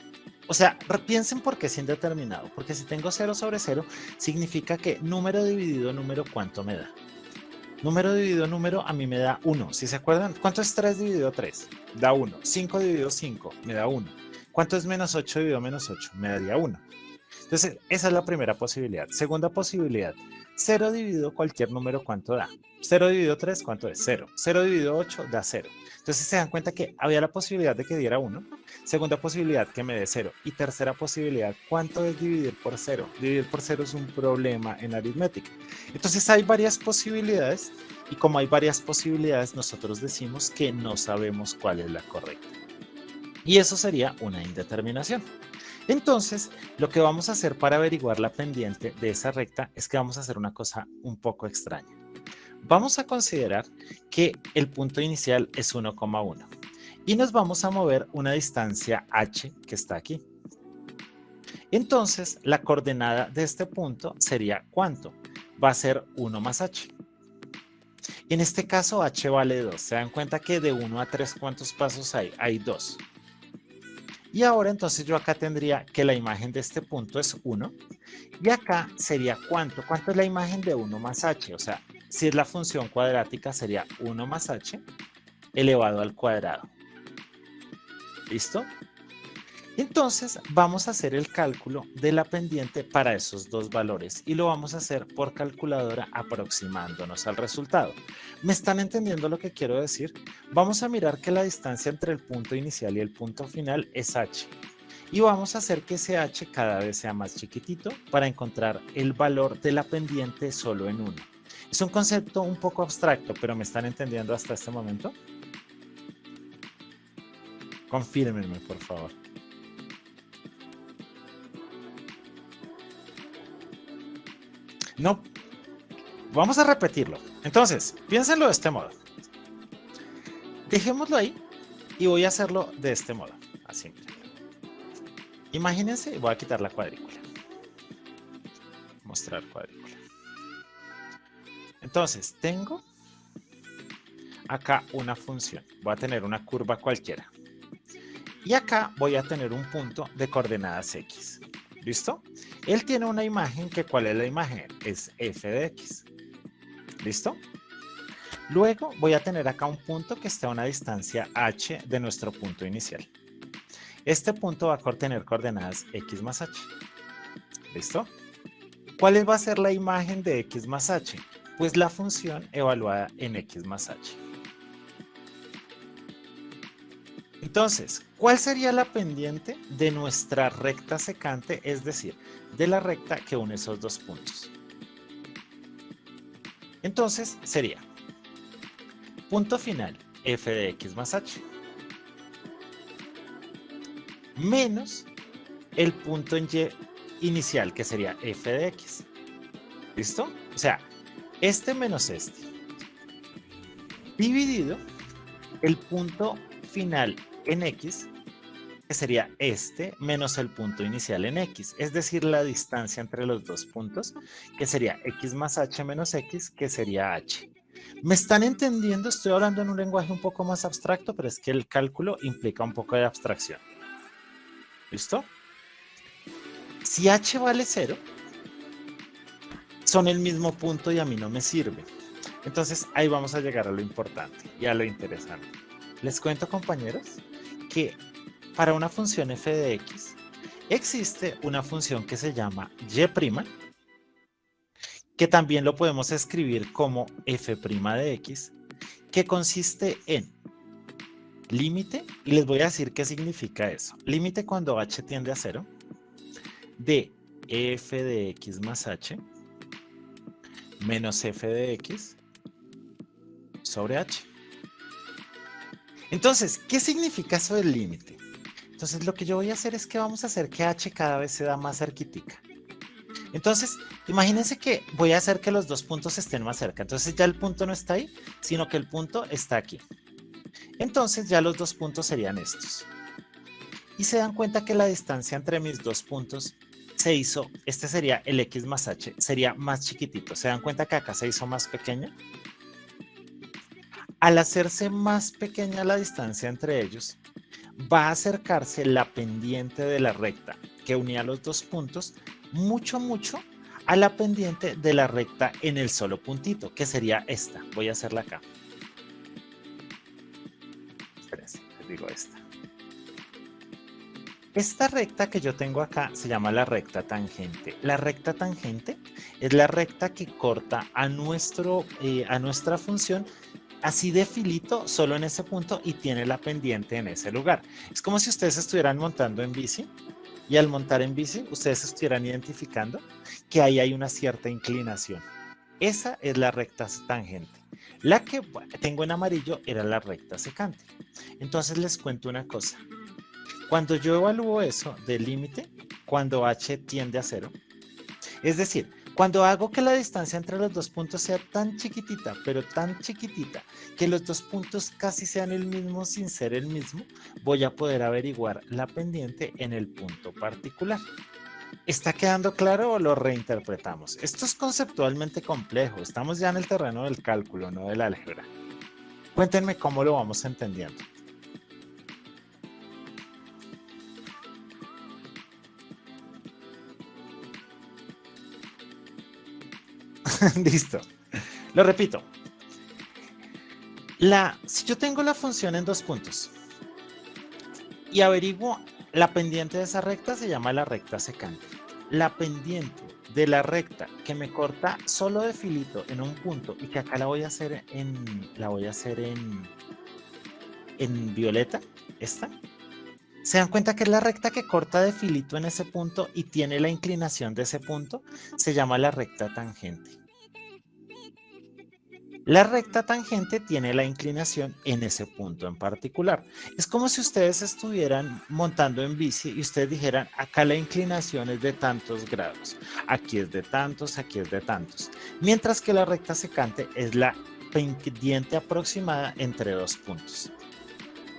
O sea, piensen por qué es indeterminado. Porque si tengo 0 sobre 0, significa que número dividido número, ¿cuánto me da? Número dividido número a mí me da 1. ¿Sí se acuerdan? ¿Cuánto es 3 dividido 3? Da 1. 5 dividido 5 me da 1. ¿Cuánto es menos 8 dividido menos 8? Me daría 1. Entonces, esa es la primera posibilidad. Segunda posibilidad, 0 dividido cualquier número, ¿cuánto da? 0 dividido 3, ¿cuánto es? 0. 0 dividido 8 da 0. Entonces se dan cuenta que había la posibilidad de que diera 1. Segunda posibilidad, que me dé 0. Y tercera posibilidad, ¿cuánto es dividir por 0? Dividir por 0 es un problema en aritmética. Entonces hay varias posibilidades y como hay varias posibilidades, nosotros decimos que no sabemos cuál es la correcta. Y eso sería una indeterminación. Entonces, lo que vamos a hacer para averiguar la pendiente de esa recta es que vamos a hacer una cosa un poco extraña. Vamos a considerar que el punto inicial es 1,1 y nos vamos a mover una distancia h que está aquí. Entonces, la coordenada de este punto sería ¿cuánto? Va a ser 1 más h. En este caso, h vale 2. ¿Se dan cuenta que de 1 a 3 cuántos pasos hay? Hay 2. Y ahora entonces yo acá tendría que la imagen de este punto es 1 y acá sería ¿cuánto? ¿Cuánto es la imagen de 1 más h? O sea, si es la función cuadrática sería 1 más h elevado al cuadrado. ¿Listo? Entonces vamos a hacer el cálculo de la pendiente para esos dos valores y lo vamos a hacer por calculadora aproximándonos al resultado. ¿Me están entendiendo lo que quiero decir? Vamos a mirar que la distancia entre el punto inicial y el punto final es h y vamos a hacer que ese h cada vez sea más chiquitito para encontrar el valor de la pendiente solo en 1. Es un concepto un poco abstracto, pero ¿me están entendiendo hasta este momento? Confírmenme, por favor. No, vamos a repetirlo. Entonces, piénsenlo de este modo. Dejémoslo ahí y voy a hacerlo de este modo. Así. Imagínense, voy a quitar la cuadrícula. Mostrar cuadrícula. Entonces, tengo acá una función. Voy a tener una curva cualquiera. Y acá voy a tener un punto de coordenadas x. ¿Listo? Él tiene una imagen que, ¿cuál es la imagen? Es f de x. ¿Listo? Luego voy a tener acá un punto que está a una distancia h de nuestro punto inicial. Este punto va a tener coordenadas x más h. ¿Listo? ¿Cuál va a ser la imagen de x más h? Pues la función evaluada en x más h. Entonces, ¿cuál sería la pendiente de nuestra recta secante? Es decir, de la recta que une esos dos puntos. Entonces, sería punto final f de x más h menos el punto en y inicial, que sería f de x. ¿Listo? O sea, este menos este. Dividido el punto final en x, que sería este, menos el punto inicial en x, es decir, la distancia entre los dos puntos, que sería x más h menos x, que sería h. ¿Me están entendiendo? Estoy hablando en un lenguaje un poco más abstracto, pero es que el cálculo implica un poco de abstracción. ¿Listo? Si h vale 0, son el mismo punto y a mí no me sirve. Entonces ahí vamos a llegar a lo importante y a lo interesante. Les cuento, compañeros, que para una función f de x, existe una función que se llama y', que también lo podemos escribir como f' de x, que consiste en límite, y les voy a decir qué significa eso. Límite cuando h tiende a 0 de f de x más h menos f de x sobre h. Entonces, ¿qué significa eso del límite? Entonces, lo que yo voy a hacer es que vamos a hacer que h cada vez se da más cerquitica. Entonces, imagínense que voy a hacer que los dos puntos estén más cerca. Entonces, ya el punto no está ahí, sino que el punto está aquí. Entonces, ya los dos puntos serían estos. Y se dan cuenta que la distancia entre mis dos puntos se hizo, este sería el x más h, sería más chiquitito. ¿Se dan cuenta que acá se hizo más pequeña? Al hacerse más pequeña la distancia entre ellos, va a acercarse la pendiente de la recta que unía los dos puntos mucho a la pendiente de la recta en el solo puntito, que sería esta. Voy a hacerla acá. Espérense, les digo esta. Esta recta que yo tengo acá se llama la recta tangente. La recta tangente es la recta que corta a nuestra función así de filito, solo en ese punto, y tiene la pendiente en ese lugar. Es como si ustedes estuvieran montando en bici, y al montar en bici, ustedes estuvieran identificando que ahí hay una cierta inclinación. Esa es la recta tangente. La que tengo en amarillo era la recta secante. Entonces les cuento una cosa. Cuando yo evalúo eso del límite, cuando h tiende a 0, es decir, cuando hago que la distancia entre los dos puntos sea tan chiquitita, pero tan chiquitita, que los dos puntos casi sean el mismo sin ser el mismo, voy a poder averiguar la pendiente en el punto particular. ¿Está quedando claro o lo reinterpretamos? Esto es conceptualmente complejo, estamos ya en el terreno del cálculo, no del álgebra. Cuéntenme cómo lo vamos entendiendo. Listo. Lo repito. Si yo tengo la función en dos puntos y averiguo la pendiente de esa recta, se llama la recta secante. La pendiente de la recta que me corta solo de filito en un punto y que acá la voy a hacer en violeta, esta. ¿Se dan cuenta que es la recta que corta de filito en ese punto y tiene la inclinación de ese punto? Se llama la recta tangente. La recta tangente tiene la inclinación en ese punto en particular. Es como si ustedes estuvieran montando en bici y ustedes dijeran, acá la inclinación es de tantos grados, aquí es de tantos, aquí es de tantos. Mientras que la recta secante es la pendiente aproximada entre dos puntos.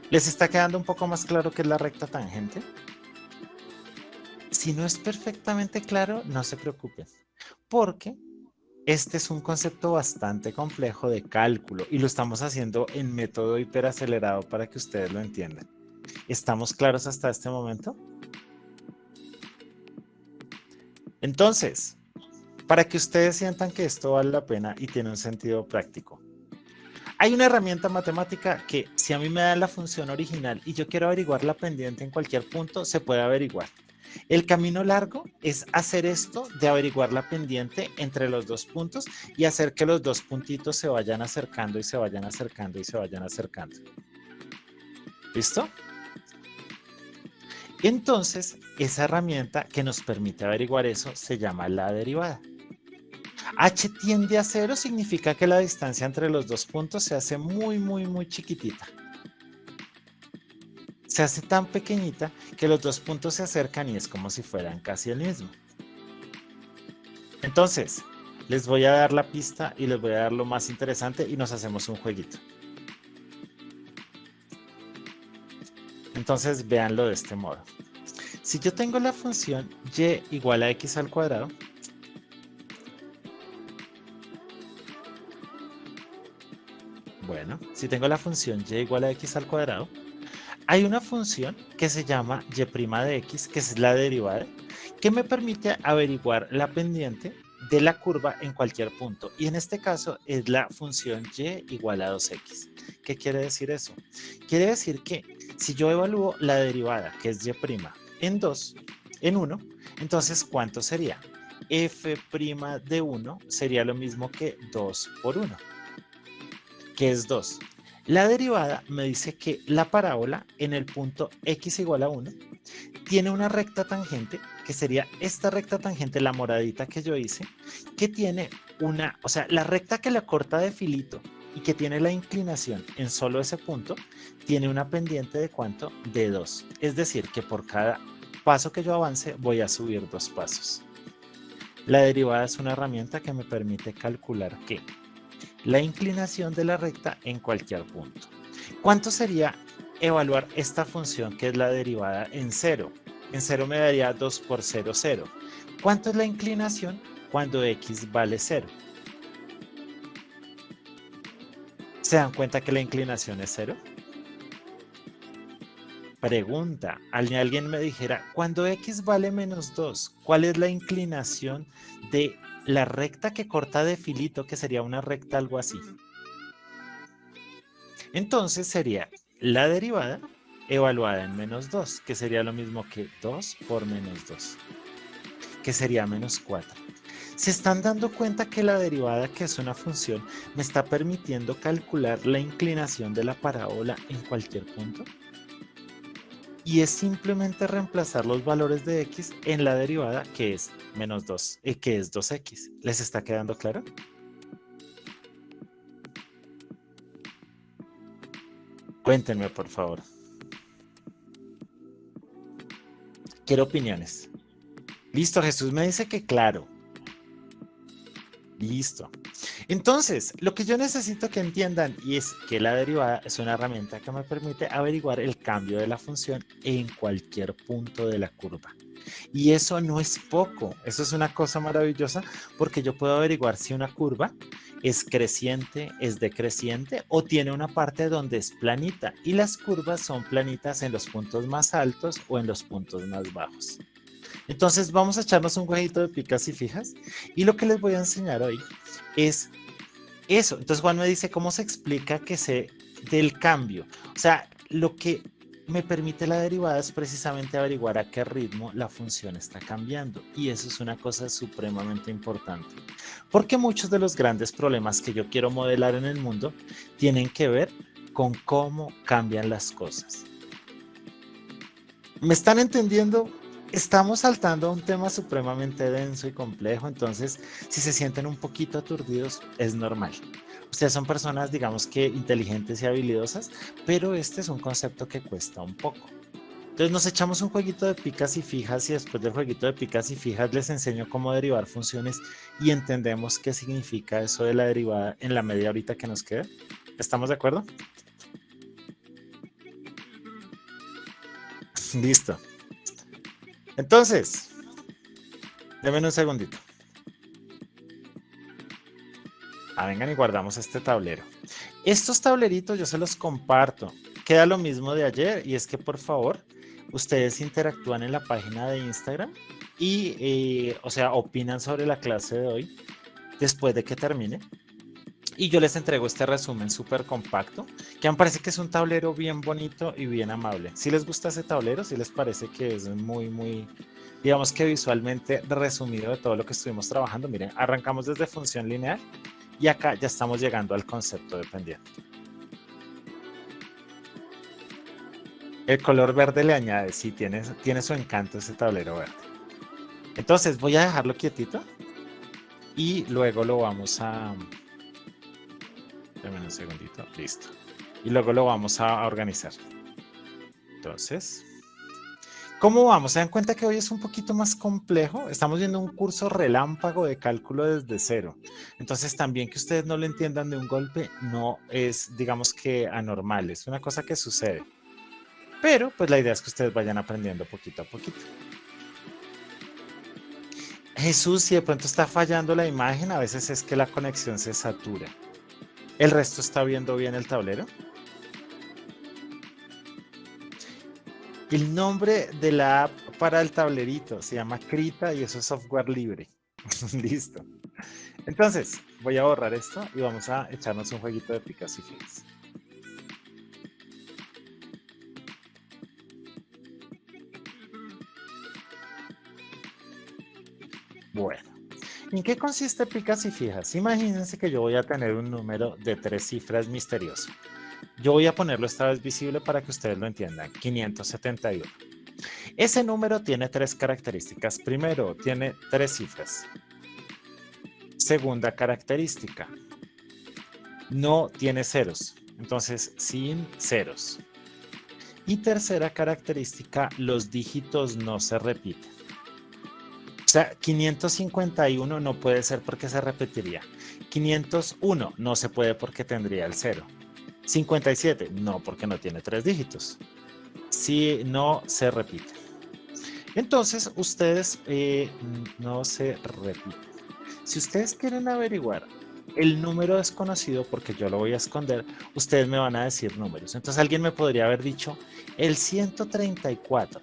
¿Les está quedando un poco más claro qué es la recta tangente? Si no es perfectamente claro, no se preocupen, porque este es un concepto bastante complejo de cálculo y lo estamos haciendo en método hiperacelerado para que ustedes lo entiendan. ¿Estamos claros hasta este momento? Entonces, para que ustedes sientan que esto vale la pena y tiene un sentido práctico, hay una herramienta matemática que si a mí me da la función original y yo quiero averiguar la pendiente en cualquier punto, se puede averiguar. El camino largo es hacer esto de averiguar la pendiente entre los dos puntos y hacer que los dos puntitos se vayan acercando y se vayan acercando y se vayan acercando. ¿Listo? Entonces, esa herramienta que nos permite averiguar eso se llama la derivada. H tiende a 0 significa que la distancia entre los dos puntos se hace muy chiquitita. Se hace tan pequeñita que los dos puntos se acercan y es como si fueran casi el mismo. Entonces, les voy a dar la pista y les voy a dar lo más interesante y nos hacemos un jueguito. Entonces, véanlo de este modo. Si yo tengo la función y igual a x al cuadrado, bueno, si tengo la función y igual a x al cuadrado, hay una función que se llama y' de x, que es la derivada, que me permite averiguar la pendiente de la curva en cualquier punto. Y en este caso es la función y igual a 2x. ¿Qué quiere decir eso? Quiere decir que Si yo evalúo la derivada, que es y' en 2, en 1, entonces ¿cuánto sería? F' de 1 sería lo mismo que 2 por 1, que es 2. La derivada me dice que la parábola en el punto x igual a 1 tiene una recta tangente, que sería esta recta tangente, la moradita que yo hice, que tiene una, o sea, la recta que la corta de filito y que tiene la inclinación en solo ese punto, tiene una pendiente de ¿cuánto? De 2. Es decir, que por cada paso que yo avance voy a subir 2 pasos. La derivada es una herramienta que me permite calcular ¿qué? La inclinación de la recta en cualquier punto. ¿Cuánto sería evaluar esta función que es la derivada en 0? En 0 me daría 2 por 0, 0. ¿Cuánto es la inclinación cuando x vale 0? ¿Se dan cuenta que la inclinación es 0? Pregunta, alguien me dijera, cuando x vale menos 2, ¿cuál es la inclinación de la recta que corta de filito, que sería una recta algo así? Entonces sería la derivada evaluada en menos 2, que sería lo mismo que 2 por menos 2, que sería menos 4. ¿Se están dando cuenta que la derivada, que es una función, me está permitiendo calcular la inclinación de la parábola en cualquier punto? Y es simplemente reemplazar los valores de x en la derivada, que es menos 2, que es 2x. ¿Les está quedando claro? Cuéntenme, por favor. Quiero opiniones. Listo, Jesús me dice que claro. Listo. Entonces, lo que yo necesito que entiendan y es que la derivada es una herramienta que me permite averiguar el cambio de la función en cualquier punto de la curva. Y eso no es poco, eso es una cosa maravillosa porque yo puedo averiguar si una curva es creciente, es decreciente o tiene una parte donde es planita. Y las curvas son planitas en los puntos más altos o en los puntos más bajos. Entonces vamos a echarnos un jueguito de picas y fijas y lo que les voy a enseñar hoy es eso. Entonces Juan me dice cómo se explica que se del cambio. O sea, lo que me permite la derivada es precisamente averiguar a qué ritmo la función está cambiando. Y eso es una cosa supremamente importante. Porque muchos de los grandes problemas que yo quiero modelar en el mundo tienen que ver con cómo cambian las cosas. ¿Me están entendiendo? Estamos saltando a un tema supremamente denso y complejo, entonces si se sienten un poquito aturdidos, es normal. Ustedes son personas, digamos que inteligentes y habilidosas, pero este es un concepto que cuesta un poco. Entonces nos echamos un jueguito de picas y fijas y después del jueguito de picas y fijas les enseño cómo derivar funciones y entendemos qué significa eso de la derivada en la media horita que nos queda. ¿Estamos de acuerdo? Listo. Entonces, denme un segundito. Vengan y guardamos este tablero. Estos tableritos yo se los comparto. Queda lo mismo de ayer y es que por favor ustedes interactúan en la página de Instagram y, o sea, opinan sobre la clase de hoy después de que termine. Y yo les entrego este resumen súper compacto, que me parece que es un tablero bien bonito y bien amable. Si les gusta ese tablero, si les parece que es muy, digamos que visualmente resumido de todo lo que estuvimos trabajando. Miren, arrancamos desde función lineal y acá ya estamos llegando al concepto dependiente. El color verde le añade, sí, tiene su encanto ese tablero verde. Entonces voy a dejarlo quietito y luego lo vamos a... Dame un segundito, listo. Y luego lo vamos a organizar. Entonces, ¿cómo vamos? ¿Se dan cuenta que hoy es un poquito más complejo? Estamos viendo un curso relámpago de cálculo desde cero. Entonces, también que ustedes no lo entiendan de un golpe no es, digamos que anormal, es una cosa que sucede. Pero, pues la idea es que ustedes vayan aprendiendo poquito a poquito. Jesús, si de pronto está fallando la imagen, a veces es que la conexión se satura. ¿El resto está viendo bien el tablero? El nombre de la app para el tablerito se llama Krita y eso es software libre. Listo. Entonces, voy a borrar esto y vamos a echarnos un jueguito de picas y fijas. Bueno, ¿en qué consiste picas y fijas? Imagínense que yo voy a tener un número de 3 cifras misterioso. Yo voy a ponerlo esta vez visible para que ustedes lo entiendan. 571. Ese número tiene 3 características. Primero, tiene 3 cifras. Segunda característica, no tiene ceros. Entonces, sin ceros. Y tercera característica, los dígitos no se repiten. O sea, 551 no puede ser porque se repetiría. 501 no se puede porque tendría el 0. 57 no, porque no tiene 3 dígitos. Si no se repite. Entonces, ustedes no se repiten. Si ustedes quieren averiguar el número desconocido, porque yo lo voy a esconder, ustedes me van a decir números. Entonces, alguien me podría haber dicho el 134.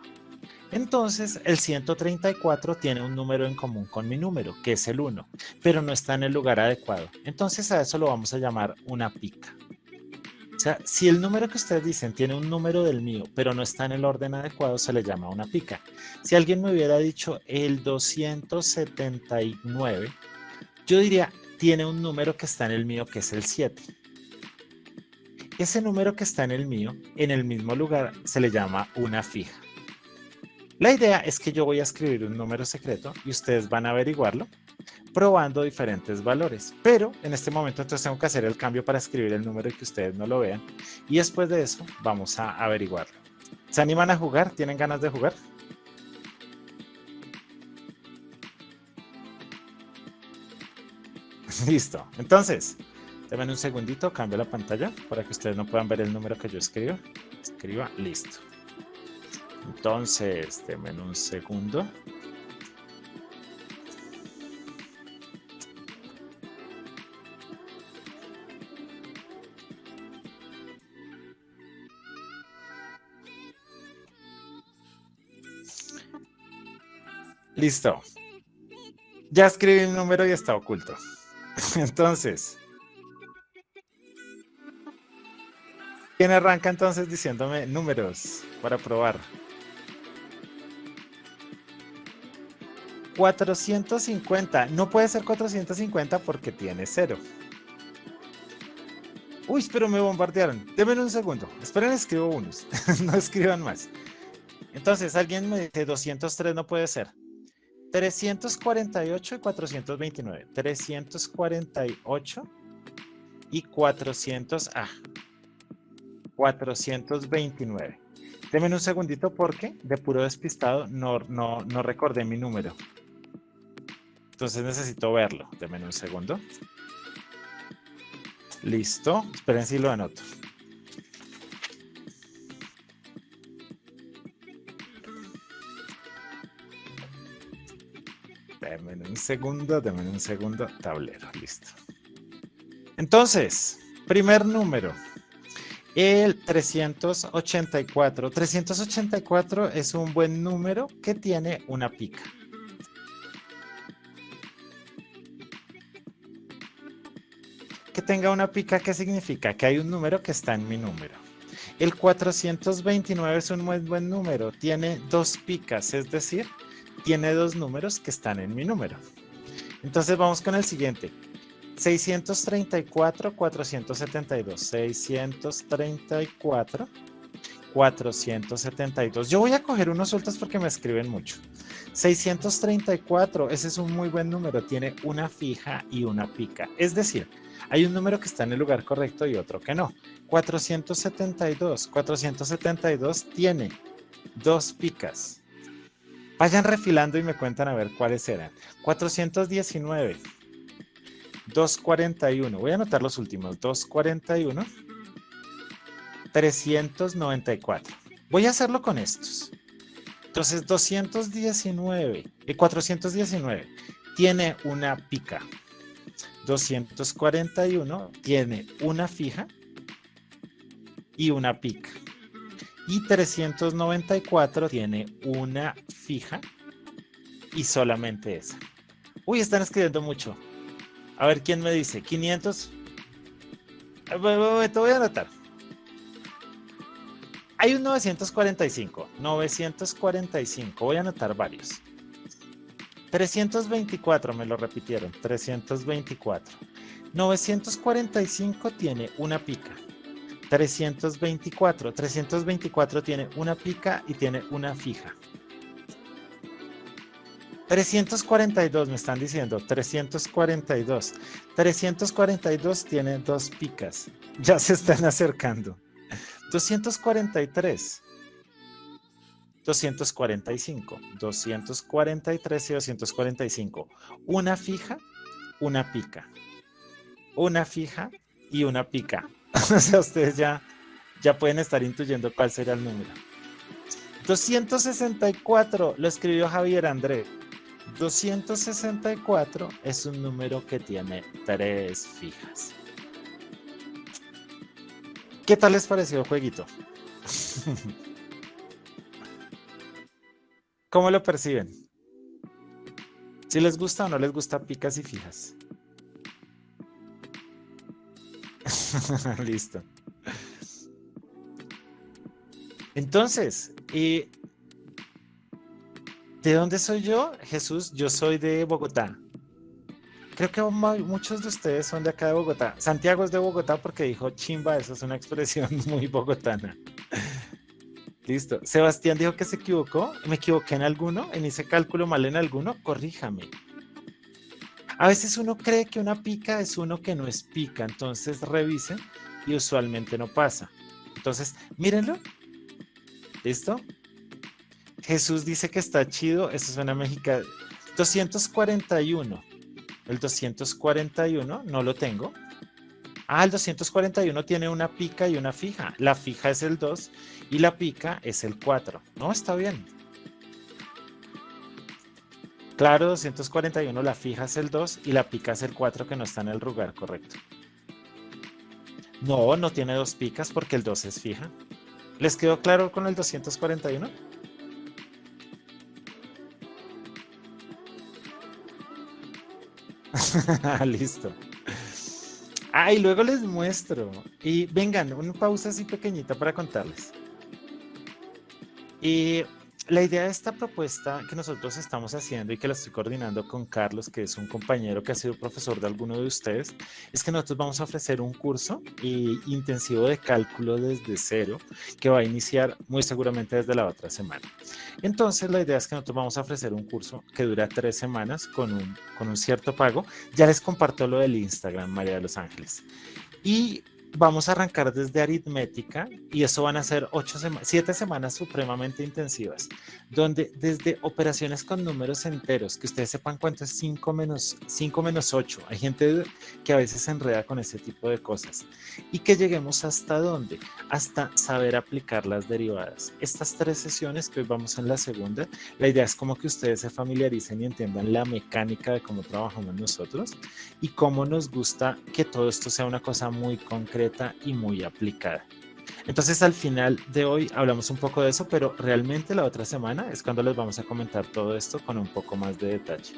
Entonces, el 134 tiene un número en común con mi número, que es el 1, pero no está en el lugar adecuado. Entonces, a eso lo vamos a llamar una pica. O sea, si el número que ustedes dicen tiene un número del mío, pero no está en el orden adecuado, se le llama una pica. Si alguien me hubiera dicho el 279, yo diría, tiene un número que está en el mío, que es el 7. Ese número que está en el mío, en el mismo lugar, se le llama una fija. La idea es que yo voy a escribir un número secreto y ustedes van a averiguarlo probando diferentes valores. Pero en este momento entonces tengo que hacer el cambio para escribir el número y que ustedes no lo vean. Y después de eso vamos a averiguarlo. ¿Se animan a jugar? ¿Tienen ganas de jugar? Listo. Entonces, denme un segundito, cambio la pantalla para que ustedes no puedan ver el número que yo escribo. Escriba, listo. Entonces, denme un segundo. Listo. Ya escribí el número y está oculto. Entonces, ¿quién arranca entonces diciéndome números para probar? 450. No puede ser 450 porque tiene 0. Uy, pero me bombardearon. Denme un segundo. Esperen, escribo unos. No escriban más. Entonces, alguien me dice 203 no puede ser. 348 y 429. 348 y 429. Denme un segundito porque de puro despistado no recordé mi número. Entonces necesito verlo. Denme un segundo. Listo. Esperen si lo anoto. Denme un segundo. Tablero. Listo. Entonces, primer número. El 384. 384 es un buen número que tiene una pica. Que tenga una pica, ¿qué significa? Que hay un número que está en mi número. El 429 es un muy buen número. Tiene 2 picas, es decir, tiene 2 números que están en mi número. Entonces vamos con el siguiente. 634, 472. 634, 472. Yo voy a coger unos sueltos porque me escriben mucho. 634, ese es un muy buen número. Tiene una fija y una pica. Es decir, hay un número que está en el lugar correcto y otro que no. 472. 472 tiene 2 picas. Vayan refilando y me cuentan a ver cuáles eran. 419. 241. Voy a anotar los últimos. 241. 394. Voy a hacerlo con estos. Entonces, 419 tiene una pica. 241 tiene una fija y una pica. Y 394 tiene una fija y solamente esa. Uy, están escribiendo mucho. A ver quién me dice. 500. Te voy a anotar. Hay un 945. 945. Voy a anotar varios. 324, me lo repitieron, 324. 945 tiene una pica. 324 tiene una pica y tiene una fija. 342 me están diciendo, 342. 342 tiene dos picas. Ya se están acercando. 243. 245. 243 y 245. Una fija, una pica. Una fija y una pica. O sea, ustedes ya pueden estar intuyendo cuál será el número. 264 lo escribió Javier André. 264 es un número que tiene 3 fijas. ¿Qué tal les pareció el jueguito? ¿Cómo lo perciben? ¿Si les gusta o no les gusta picas y fijas? Listo. Entonces, ¿de dónde soy yo? Jesús, yo soy de Bogotá. Creo que muchos de ustedes son de acá de Bogotá. Santiago es de Bogotá porque dijo chimba, eso es una expresión muy bogotana. Listo. Sebastián dijo que se equivocó. ¿Me equivoqué en alguno? ¿En ese cálculo mal en alguno? Corríjame. A veces uno cree que una pica es uno que no es pica, entonces revisen y usualmente no pasa. Entonces, mírenlo. ¿Listo? Jesús dice que está chido, eso suena mexicano. 241. El 241 no lo tengo. Ah, el 241 tiene una pica y una fija. La fija es el 2 y la pica es el 4. No, está bien. Claro, 241 la fija es el 2 y la pica es el 4 que no está en el lugar correcto. No, no tiene dos picas porque el 2 es fija. ¿Les quedó claro con el 241? Listo. Ah, y luego les muestro. Y vengan, una pausa así pequeñita para contarles. Y la idea de esta propuesta que nosotros estamos haciendo y que la estoy coordinando con Carlos, que es un compañero que ha sido profesor de alguno de ustedes, es que nosotros vamos a ofrecer un curso intensivo de cálculo desde cero que va a iniciar muy seguramente desde la otra semana. Entonces la idea es que nosotros vamos a ofrecer un curso que dura 3 semanas con un cierto pago. Ya les comparto lo del Instagram, María de los Ángeles. Y vamos a arrancar desde aritmética y eso van a ser 7 semanas supremamente intensivas, donde desde operaciones con números enteros, que ustedes sepan cuánto es 5 menos 8, hay gente que a veces se enreda con ese tipo de cosas, y que lleguemos hasta dónde, hasta saber aplicar las derivadas. Estas 3 sesiones que hoy vamos en la segunda, la idea es como que ustedes se familiaricen y entiendan la mecánica de cómo trabajamos nosotros y cómo nos gusta que todo esto sea una cosa muy concreta y muy aplicada. Entonces al final de hoy hablamos un poco de eso, pero realmente la otra semana es cuando les vamos a comentar todo esto con un poco más de detalle.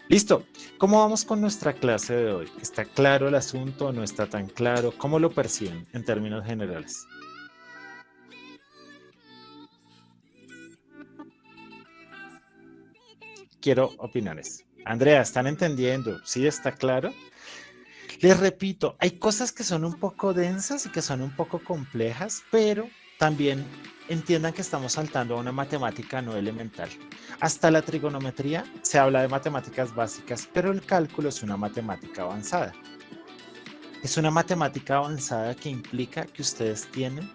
Listo, ¿cómo vamos con nuestra clase de hoy? ¿Está claro el asunto o no está tan claro? ¿Cómo lo perciben en términos generales? Quiero opiniones. Andrea, ¿están entendiendo? ¿Sí está claro? Les repito, hay cosas que son un poco densas y que son un poco complejas, pero también entiendan que estamos saltando a una matemática no elemental. Hasta la trigonometría se habla de matemáticas básicas, pero el cálculo es una matemática avanzada. Es una matemática avanzada que implica que ustedes tienen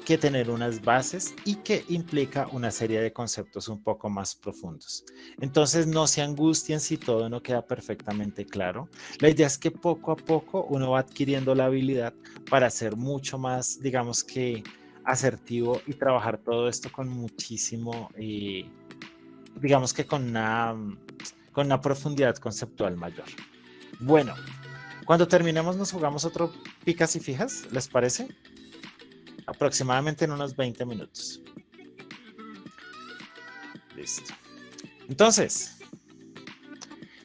que tener unas bases y que implica una serie de conceptos un poco más profundos. Entonces no se angustien si todo no queda perfectamente claro. La idea es que poco a poco uno va adquiriendo la habilidad para ser mucho más, digamos que asertivo y trabajar todo esto con muchísimo, digamos que con una profundidad conceptual mayor. Bueno, cuando terminemos nos jugamos otro picas y fijas, ¿les parece? Aproximadamente en unos 20 minutos. Listo. Entonces,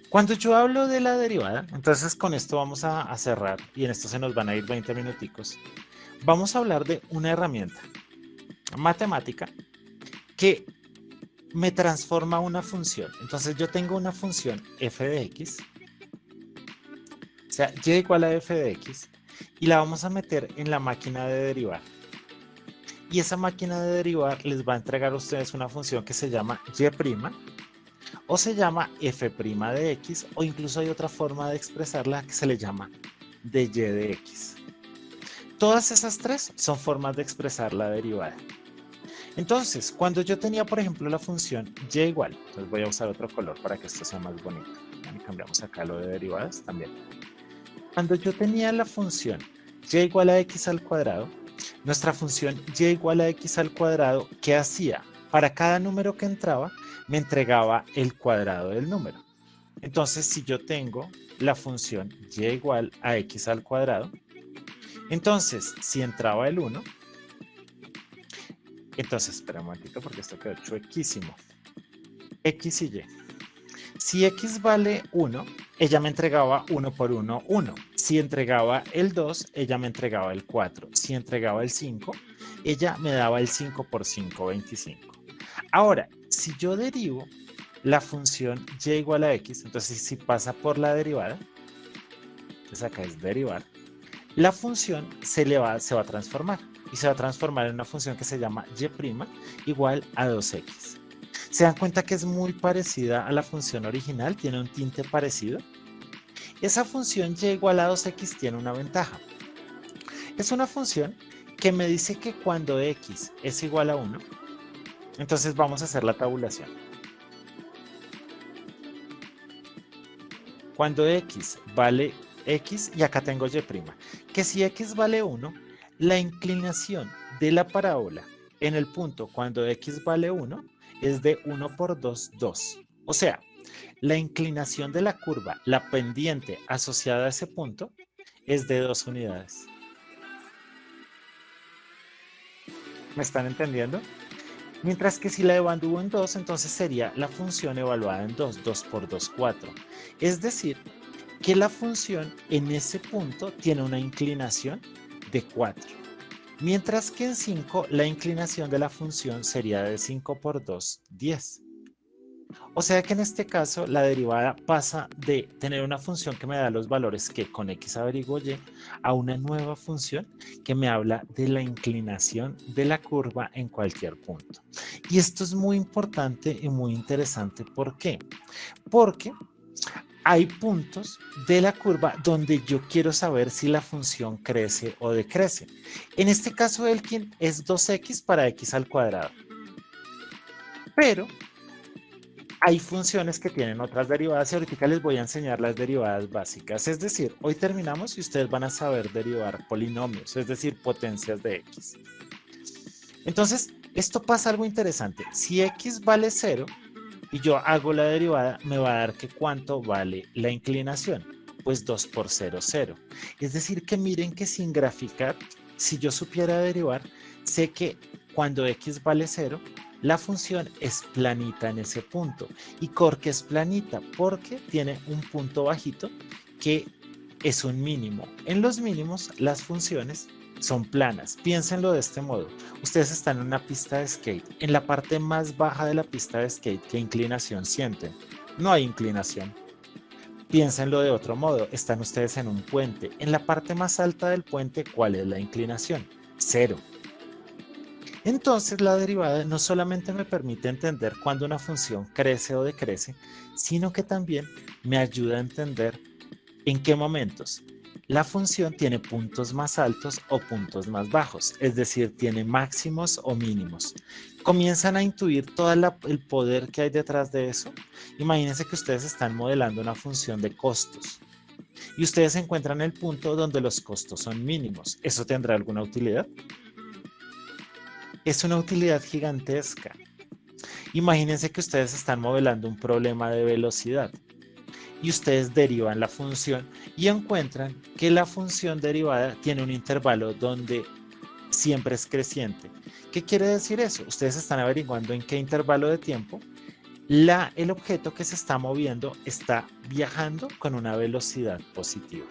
cuando yo hablo de la derivada, entonces con esto vamos a cerrar y en esto se nos van a ir 20 minuticos. Vamos a hablar de una herramienta matemática que me transforma una función. Entonces yo tengo una función f de x, o sea, y igual a f de x, y la vamos a meter en la máquina de derivar. Y esa máquina de derivar les va a entregar a ustedes una función que se llama y', o se llama f' de x, o incluso hay otra forma de expresarla que se le llama de y de x. Todas esas tres son formas de expresar la derivada. Entonces, cuando yo tenía, por ejemplo, la función y igual, entonces voy a usar otro color para que esto sea más bonito. Y cambiamos acá lo de derivadas también. Cuando yo tenía la función y igual a x al cuadrado, nuestra función y igual a x al cuadrado, ¿qué hacía? Para cada número que entraba, me entregaba el cuadrado del número. Entonces, si yo tengo la función y igual a x al cuadrado, entonces, si entraba el 1, entonces, espera un momentito porque esto quedó chuequísimo. X y y. Si x vale 1, ella me entregaba 1 por 1, 1. Si entregaba el 2, ella me entregaba el 4. Si entregaba el 5, ella me daba el 5 por 5, 25. Ahora, si yo derivo la función y igual a x, entonces si pasa por la derivada, entonces acá es derivar, la función se va a transformar. Y se va a transformar en una función que se llama y' igual a 2x. ¿Se dan cuenta que es muy parecida a la función original? Tiene un tinte parecido. Esa función y igual a 2x tiene una ventaja. Es una función que me dice que cuando x es igual a 1, entonces vamos a hacer la tabulación. Cuando x vale x, y acá tengo y', que si x vale 1, la inclinación de la parábola en el punto cuando x vale 1 es de 1 por 2, 2. O sea, la inclinación de la curva, la pendiente asociada a ese punto, es de 2 unidades. ¿Me están entendiendo? Mientras que si la evalúo en 2, entonces sería la función evaluada en 2, 2 por 2, 4. Es decir, que la función en ese punto tiene una inclinación de 4. Mientras que en 5 la inclinación de la función sería de 5 por 2, 10. O sea que en este caso la derivada pasa de tener una función que me da los valores que con x averiguo y a una nueva función que me habla de la inclinación de la curva en cualquier punto. Y esto es muy importante y muy interesante. ¿Por qué? Porque hay puntos de la curva donde yo quiero saber si la función crece o decrece. En este caso, Elkin es 2x para x al cuadrado. Pero hay funciones que tienen otras derivadas y ahorita les voy a enseñar las derivadas básicas. Es decir, hoy terminamos y ustedes van a saber derivar polinomios, es decir, potencias de x. Entonces, esto pasa algo interesante. Si x vale 0, y yo hago la derivada, me va a dar que cuánto vale la inclinación. Pues 2 por 0, 0. Es decir que miren que sin graficar, si yo supiera derivar, sé que cuando x vale 0, la función es planita en ese punto. ¿Y por qué es planita? Porque tiene un punto bajito que es un mínimo. En los mínimos, las funciones son planas. Piénsenlo de este modo. Ustedes están en una pista de skate. En la parte más baja de la pista de skate, ¿qué inclinación sienten? No hay inclinación. Piénsenlo de otro modo. Están ustedes en un puente. En la parte más alta del puente, ¿cuál es la inclinación? 0. Entonces la derivada no solamente me permite entender cuándo una función crece o decrece, sino que también me ayuda a entender en qué momentos la función tiene puntos más altos o puntos más bajos, es decir, tiene máximos o mínimos. ¿Comienzan a intuir todo el poder que hay detrás de eso? Imagínense que ustedes están modelando una función de costos y ustedes encuentran el punto donde los costos son mínimos. ¿Eso tendrá alguna utilidad? Es una utilidad gigantesca. Imagínense que ustedes están modelando un problema de velocidad y ustedes derivan la función y encuentran que la función derivada tiene un intervalo donde siempre es creciente. ¿Qué quiere decir eso? Ustedes están averiguando en qué intervalo de tiempo el objeto que se está moviendo está viajando con una velocidad positiva.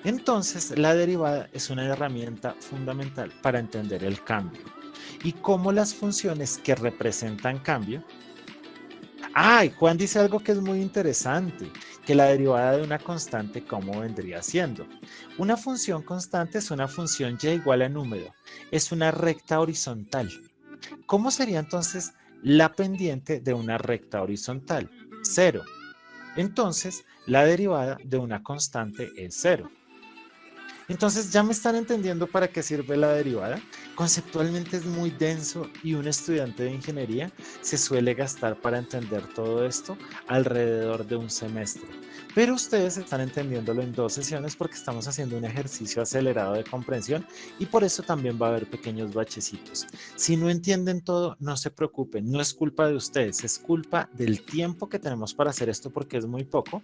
Entonces, la derivada es una herramienta fundamental para entender el cambio. y cómo las funciones que representan cambio. Ah, y Juan dice algo que es muy interesante, que la derivada de una constante, ¿cómo vendría siendo? Una función constante es una función y igual a número, es una recta horizontal. ¿Cómo sería entonces la pendiente de una recta horizontal? Cero. Entonces, la derivada de una constante es cero. Entonces, ¿ya me están entendiendo para qué sirve la derivada? Conceptualmente es muy denso y un estudiante de ingeniería se suele gastar para entender todo esto alrededor de un semestre. Pero ustedes están entendiéndolo en 2 sesiones porque estamos haciendo un ejercicio acelerado de comprensión y por eso también va a haber pequeños bachecitos. Si no entienden todo, no se preocupen, no es culpa de ustedes, es culpa del tiempo que tenemos para hacer esto porque es muy poco.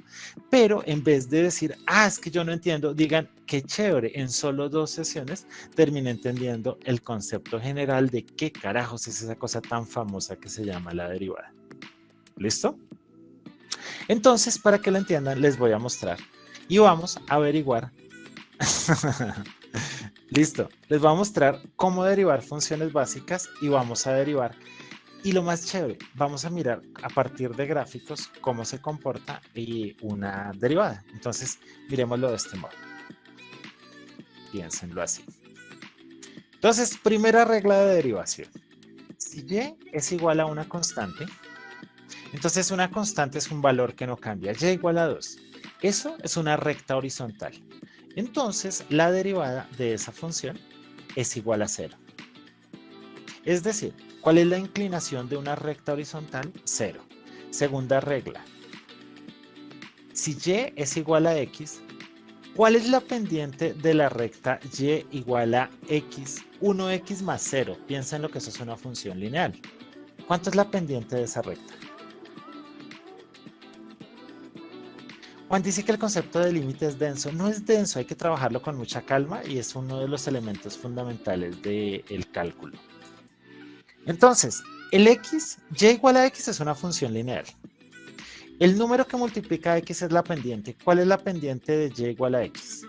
Pero en vez de decir, es que yo no entiendo, digan, qué chévere, en solo 2 sesiones terminé entendiendo el concepto general de qué carajos es esa cosa tan famosa que se llama la derivada. ¿Listo? Entonces, para que lo entiendan, les voy a mostrar y vamos a averiguar. Listo, les voy a mostrar cómo derivar funciones básicas y vamos a derivar. Y lo más chévere, vamos a mirar a partir de gráficos cómo se comporta una derivada. Entonces, miremoslo de este modo. Piénsenlo así. Entonces, primera regla de derivación. Si y es igual a una constante, entonces una constante es un valor que no cambia. Y igual a 2. Eso es una recta horizontal. Entonces, la derivada de esa función es igual a 0. Es decir, ¿cuál es la inclinación de una recta horizontal? 0. Segunda regla. Si y es igual a x, ¿cuál es la pendiente de la recta y igual a x? 1x más 0. Piensa en lo que eso es una función lineal. ¿Cuánto es la pendiente de esa recta? Juan dice que el concepto de límite es denso. No es denso, hay que trabajarlo con mucha calma y es uno de los elementos fundamentales del cálculo. Entonces, el x, y igual a x es una función lineal. El número que multiplica a x es la pendiente. ¿Cuál es la pendiente de y igual a x?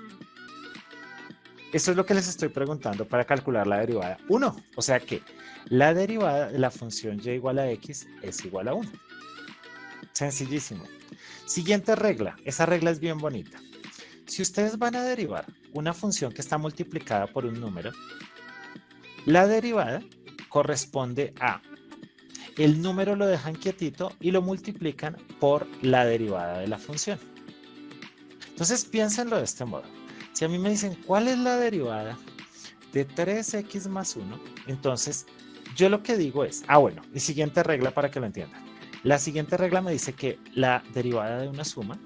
Eso es lo que les estoy preguntando para calcular la derivada 1. O sea que la derivada de la función y igual a x es igual a 1. Sencillísimo. Siguiente regla. Esa regla es bien bonita. Si ustedes van a derivar una función que está multiplicada por un número, la derivada corresponde a el número lo dejan quietito y lo multiplican por la derivada de la función. Entonces piénsenlo de este modo. Si a mí me dicen cuál es la derivada de 3x más 1, entonces yo lo que digo es, bueno, y siguiente regla para que lo entiendan. La siguiente regla me dice que la derivada de una suma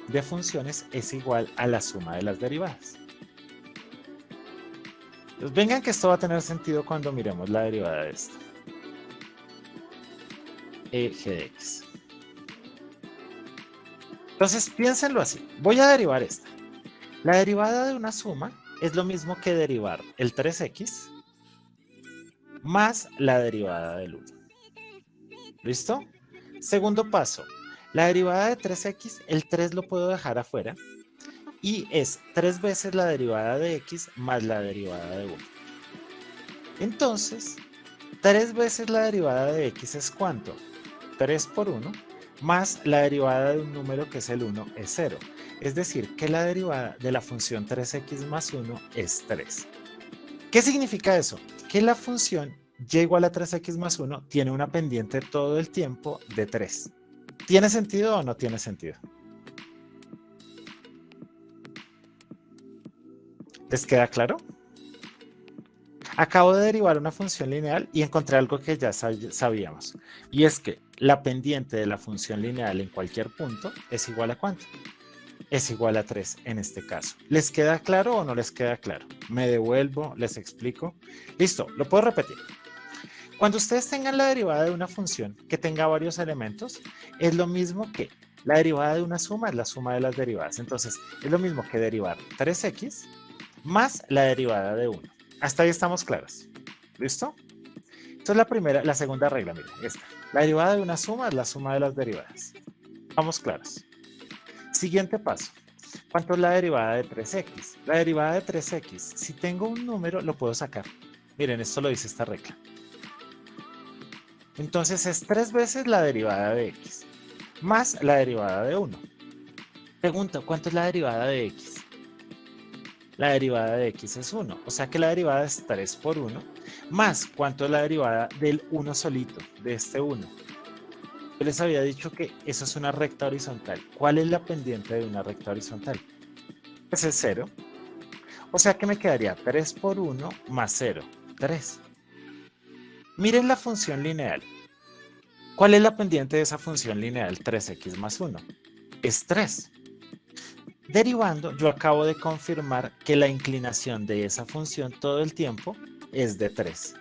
de funciones es igual a la suma de las derivadas. Entonces vengan que esto va a tener sentido cuando miremos la derivada de esto. G de x. Entonces piénsenlo así. Voy a derivar esta. La derivada de una suma es lo mismo que derivar el 3x más la derivada del 1. ¿Listo? Segundo paso. La derivada de 3x, el 3 lo puedo dejar afuera. Y es 3 veces la derivada de x más la derivada de 1. Entonces, 3 veces la derivada de x es ¿cuánto? 3 por 1 más la derivada de un número que es el 1 es 0. Es decir, que la derivada de la función 3x más 1 es 3. ¿Qué significa eso? Que la función y igual a 3x más 1 tiene una pendiente todo el tiempo de 3. ¿Tiene sentido o no tiene sentido? ¿Les queda claro? Acabo de derivar una función lineal y encontré algo que ya sabíamos. Y es que la pendiente de la función lineal en cualquier punto es igual a ¿cuánto? Es igual a 3 en este caso. ¿Les queda claro o no les queda claro? Me devuelvo, les explico. Listo, lo puedo repetir. Cuando ustedes tengan la derivada de una función que tenga varios elementos, es lo mismo que la derivada de una suma es la suma de las derivadas. Entonces, es lo mismo que derivar 3x más la derivada de 1. Hasta ahí estamos claros. ¿Listo? Entonces la segunda regla, miren, esta. La derivada de una suma es la suma de las derivadas. Vamos claros. Siguiente paso. ¿Cuánto es la derivada de 3x? La derivada de 3x, si tengo un número, lo puedo sacar. Miren, esto lo dice esta regla. Entonces es 3 veces la derivada de x más la derivada de 1. Pregunta, ¿cuánto es la derivada de x? La derivada de x es 1, o sea que la derivada es 3 por 1, más ¿cuánto es la derivada del 1 solito, de este 1? Yo les había dicho que eso es una recta horizontal. ¿Cuál es la pendiente de una recta horizontal? Pues es 0. O sea que me quedaría 3 por 1 más 0, 3. Miren la función lineal. ¿Cuál es la pendiente de esa función lineal 3x más 1? Es 3. Derivando, yo acabo de confirmar que la inclinación de esa función todo el tiempo es de 3.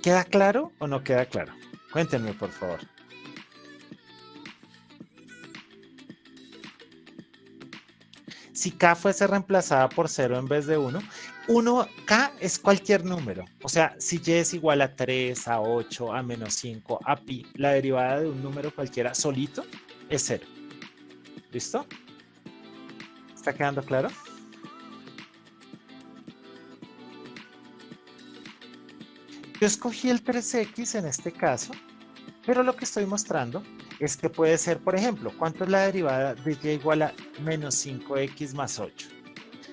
¿Queda claro o no queda claro? Cuéntenme, por favor. Si k fuese reemplazada por 0 en vez de 1, k es cualquier número. O sea, si y es igual a 3, a 8, a menos 5, a pi, la derivada de un número cualquiera solito es 0. ¿Listo? ¿Está quedando claro? Yo escogí el 3x en este caso, pero lo que estoy mostrando es que puede ser, por ejemplo, ¿cuánto es la derivada de y igual a menos 5x más 8?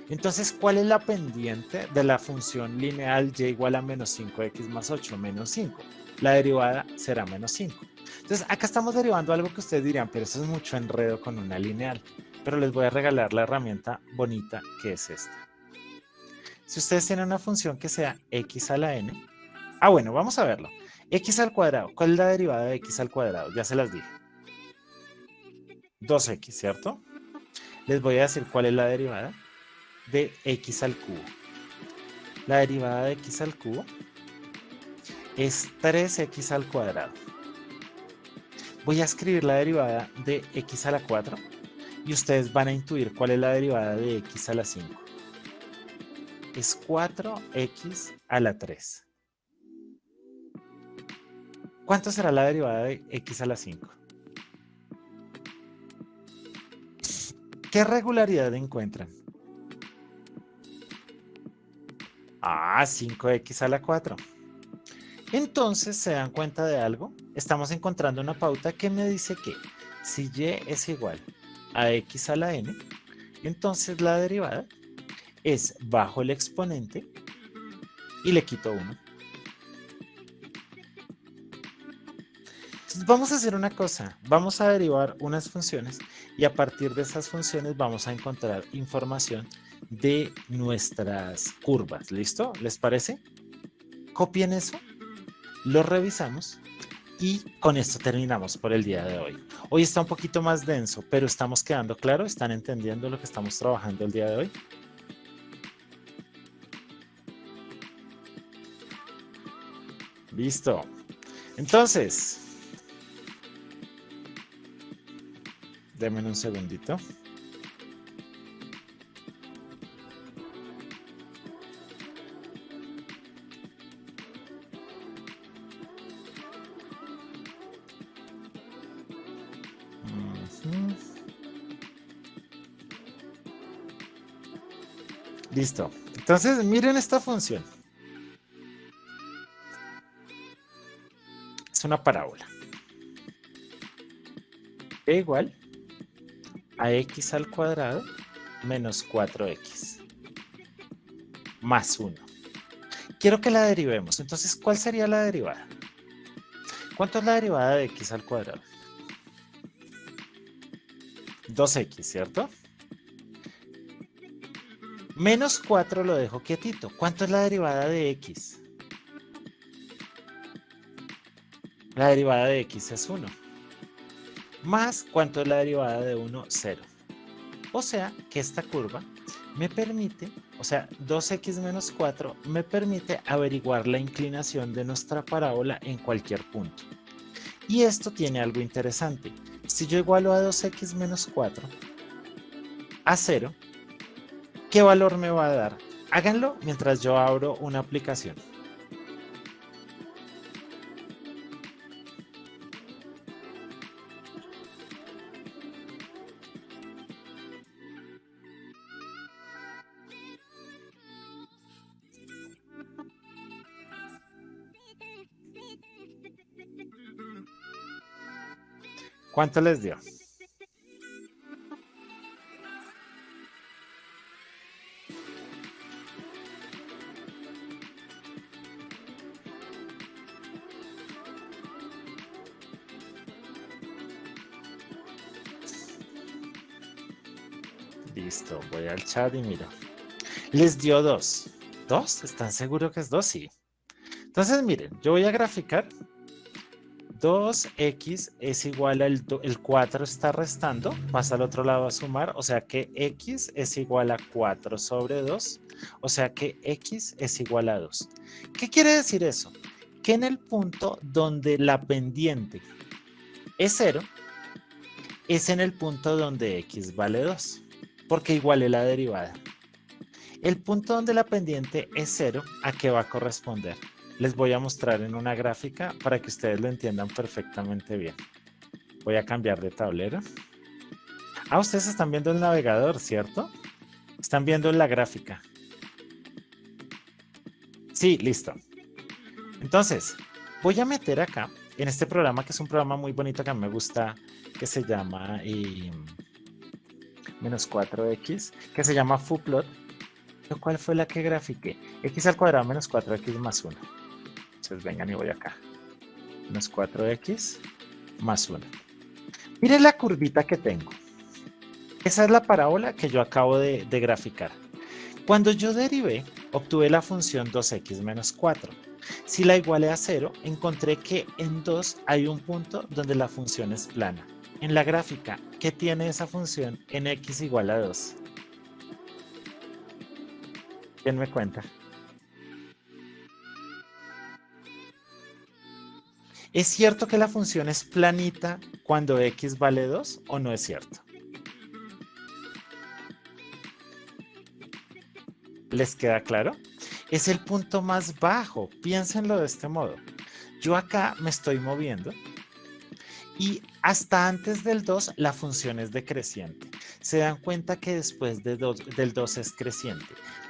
Entonces, ¿cuál es la pendiente de la función lineal y igual a menos 5x más 8? Menos 5. La derivada será menos 5. Entonces, acá estamos derivando algo que ustedes dirían, pero eso es mucho enredo con una lineal. Pero les voy a regalar la herramienta bonita que es esta. Si ustedes tienen una función que sea x a la n. Bueno, vamos a verlo. X al cuadrado. ¿Cuál es la derivada de x al cuadrado? Ya se las dije. 2x, ¿cierto? Les voy a decir cuál es la derivada de x al cubo. La derivada de x al cubo es 3x al cuadrado. Voy a escribir la derivada de x a la 4 y ustedes van a intuir cuál es la derivada de x a la 5. Es 4x a la 3. ¿Cuánto será la derivada de x a la 5? ¿Qué regularidad encuentran? 5x a la 4. Entonces, ¿se dan cuenta de algo? Estamos encontrando una pauta que me dice que si y es igual a x a la n, entonces la derivada es bajo el exponente y le quito 1. Entonces, vamos a hacer una cosa, vamos a derivar unas funciones y a partir de esas funciones vamos a encontrar información de nuestras curvas. ¿Listo? ¿Les parece? Copien eso, lo revisamos y con esto terminamos por el día de hoy. Hoy está un poquito más denso, pero estamos quedando claro, ¿están entendiendo lo que estamos trabajando el día de hoy? Listo. Entonces, denme un segundito. Listo. Entonces, miren esta función. Es una parábola. E igual a x al cuadrado menos 4x más 1. Quiero que la derivemos. Entonces, ¿cuál sería la derivada? ¿Cuánto es la derivada de x al cuadrado? 2x, ¿cierto? Menos 4 lo dejo quietito. ¿Cuánto es la derivada de x? La derivada de x es 1. Más, ¿cuánto es la derivada de 1? 0. O sea, que esta curva me permite, o sea, 2x menos 4 me permite averiguar la inclinación de nuestra parábola en cualquier punto. Y esto tiene algo interesante. Si yo igualo a 2x menos 4 a 0, ¿qué valor me va a dar? Háganlo mientras yo abro una aplicación. ¿Cuánto les dio? Listo, voy al chat y miro. Les dio 2. ¿2? ¿Están seguros que es 2? Sí. Entonces, miren, yo voy a graficar. 2x es igual al el 4 está restando, pasa al otro lado a sumar, o sea que x es igual a 4 sobre 2, o sea que x es igual a 2. ¿Qué quiere decir eso? Que en el punto donde la pendiente es 0, es en el punto donde x vale 2, porque igual es la derivada. El punto donde la pendiente es 0, ¿a qué va a corresponder? Les voy a mostrar en una gráfica para que ustedes lo entiendan perfectamente bien. Voy a cambiar de tablero. Ah, ustedes están viendo el navegador, ¿cierto? Están viendo la gráfica. Sí, listo. Entonces, voy a meter acá, en este programa, que es un programa muy bonito que a mí me gusta, que se llama menos 4x, que se llama fooplot. ¿Cuál fue la que grafiqué? X al cuadrado menos 4x más 1. Entonces vengan y voy acá. Menos 4x más 1. Miren la curvita que tengo. Esa es la parábola que yo acabo de graficar. Cuando yo derivé, obtuve la función 2x menos 4. Si la igualé a 0, encontré que en 2 hay un punto donde la función es plana. En la gráfica, ¿qué tiene esa función en x igual a 2? ¿Quién me cuenta? ¿Es cierto que la función es planita cuando x vale 2 o no es cierto? ¿Les queda claro? Es el punto más bajo. Piénsenlo de este modo. Yo acá me estoy moviendo y hasta antes del 2 la función es decreciente. Se dan cuenta que después del 2 es creciente.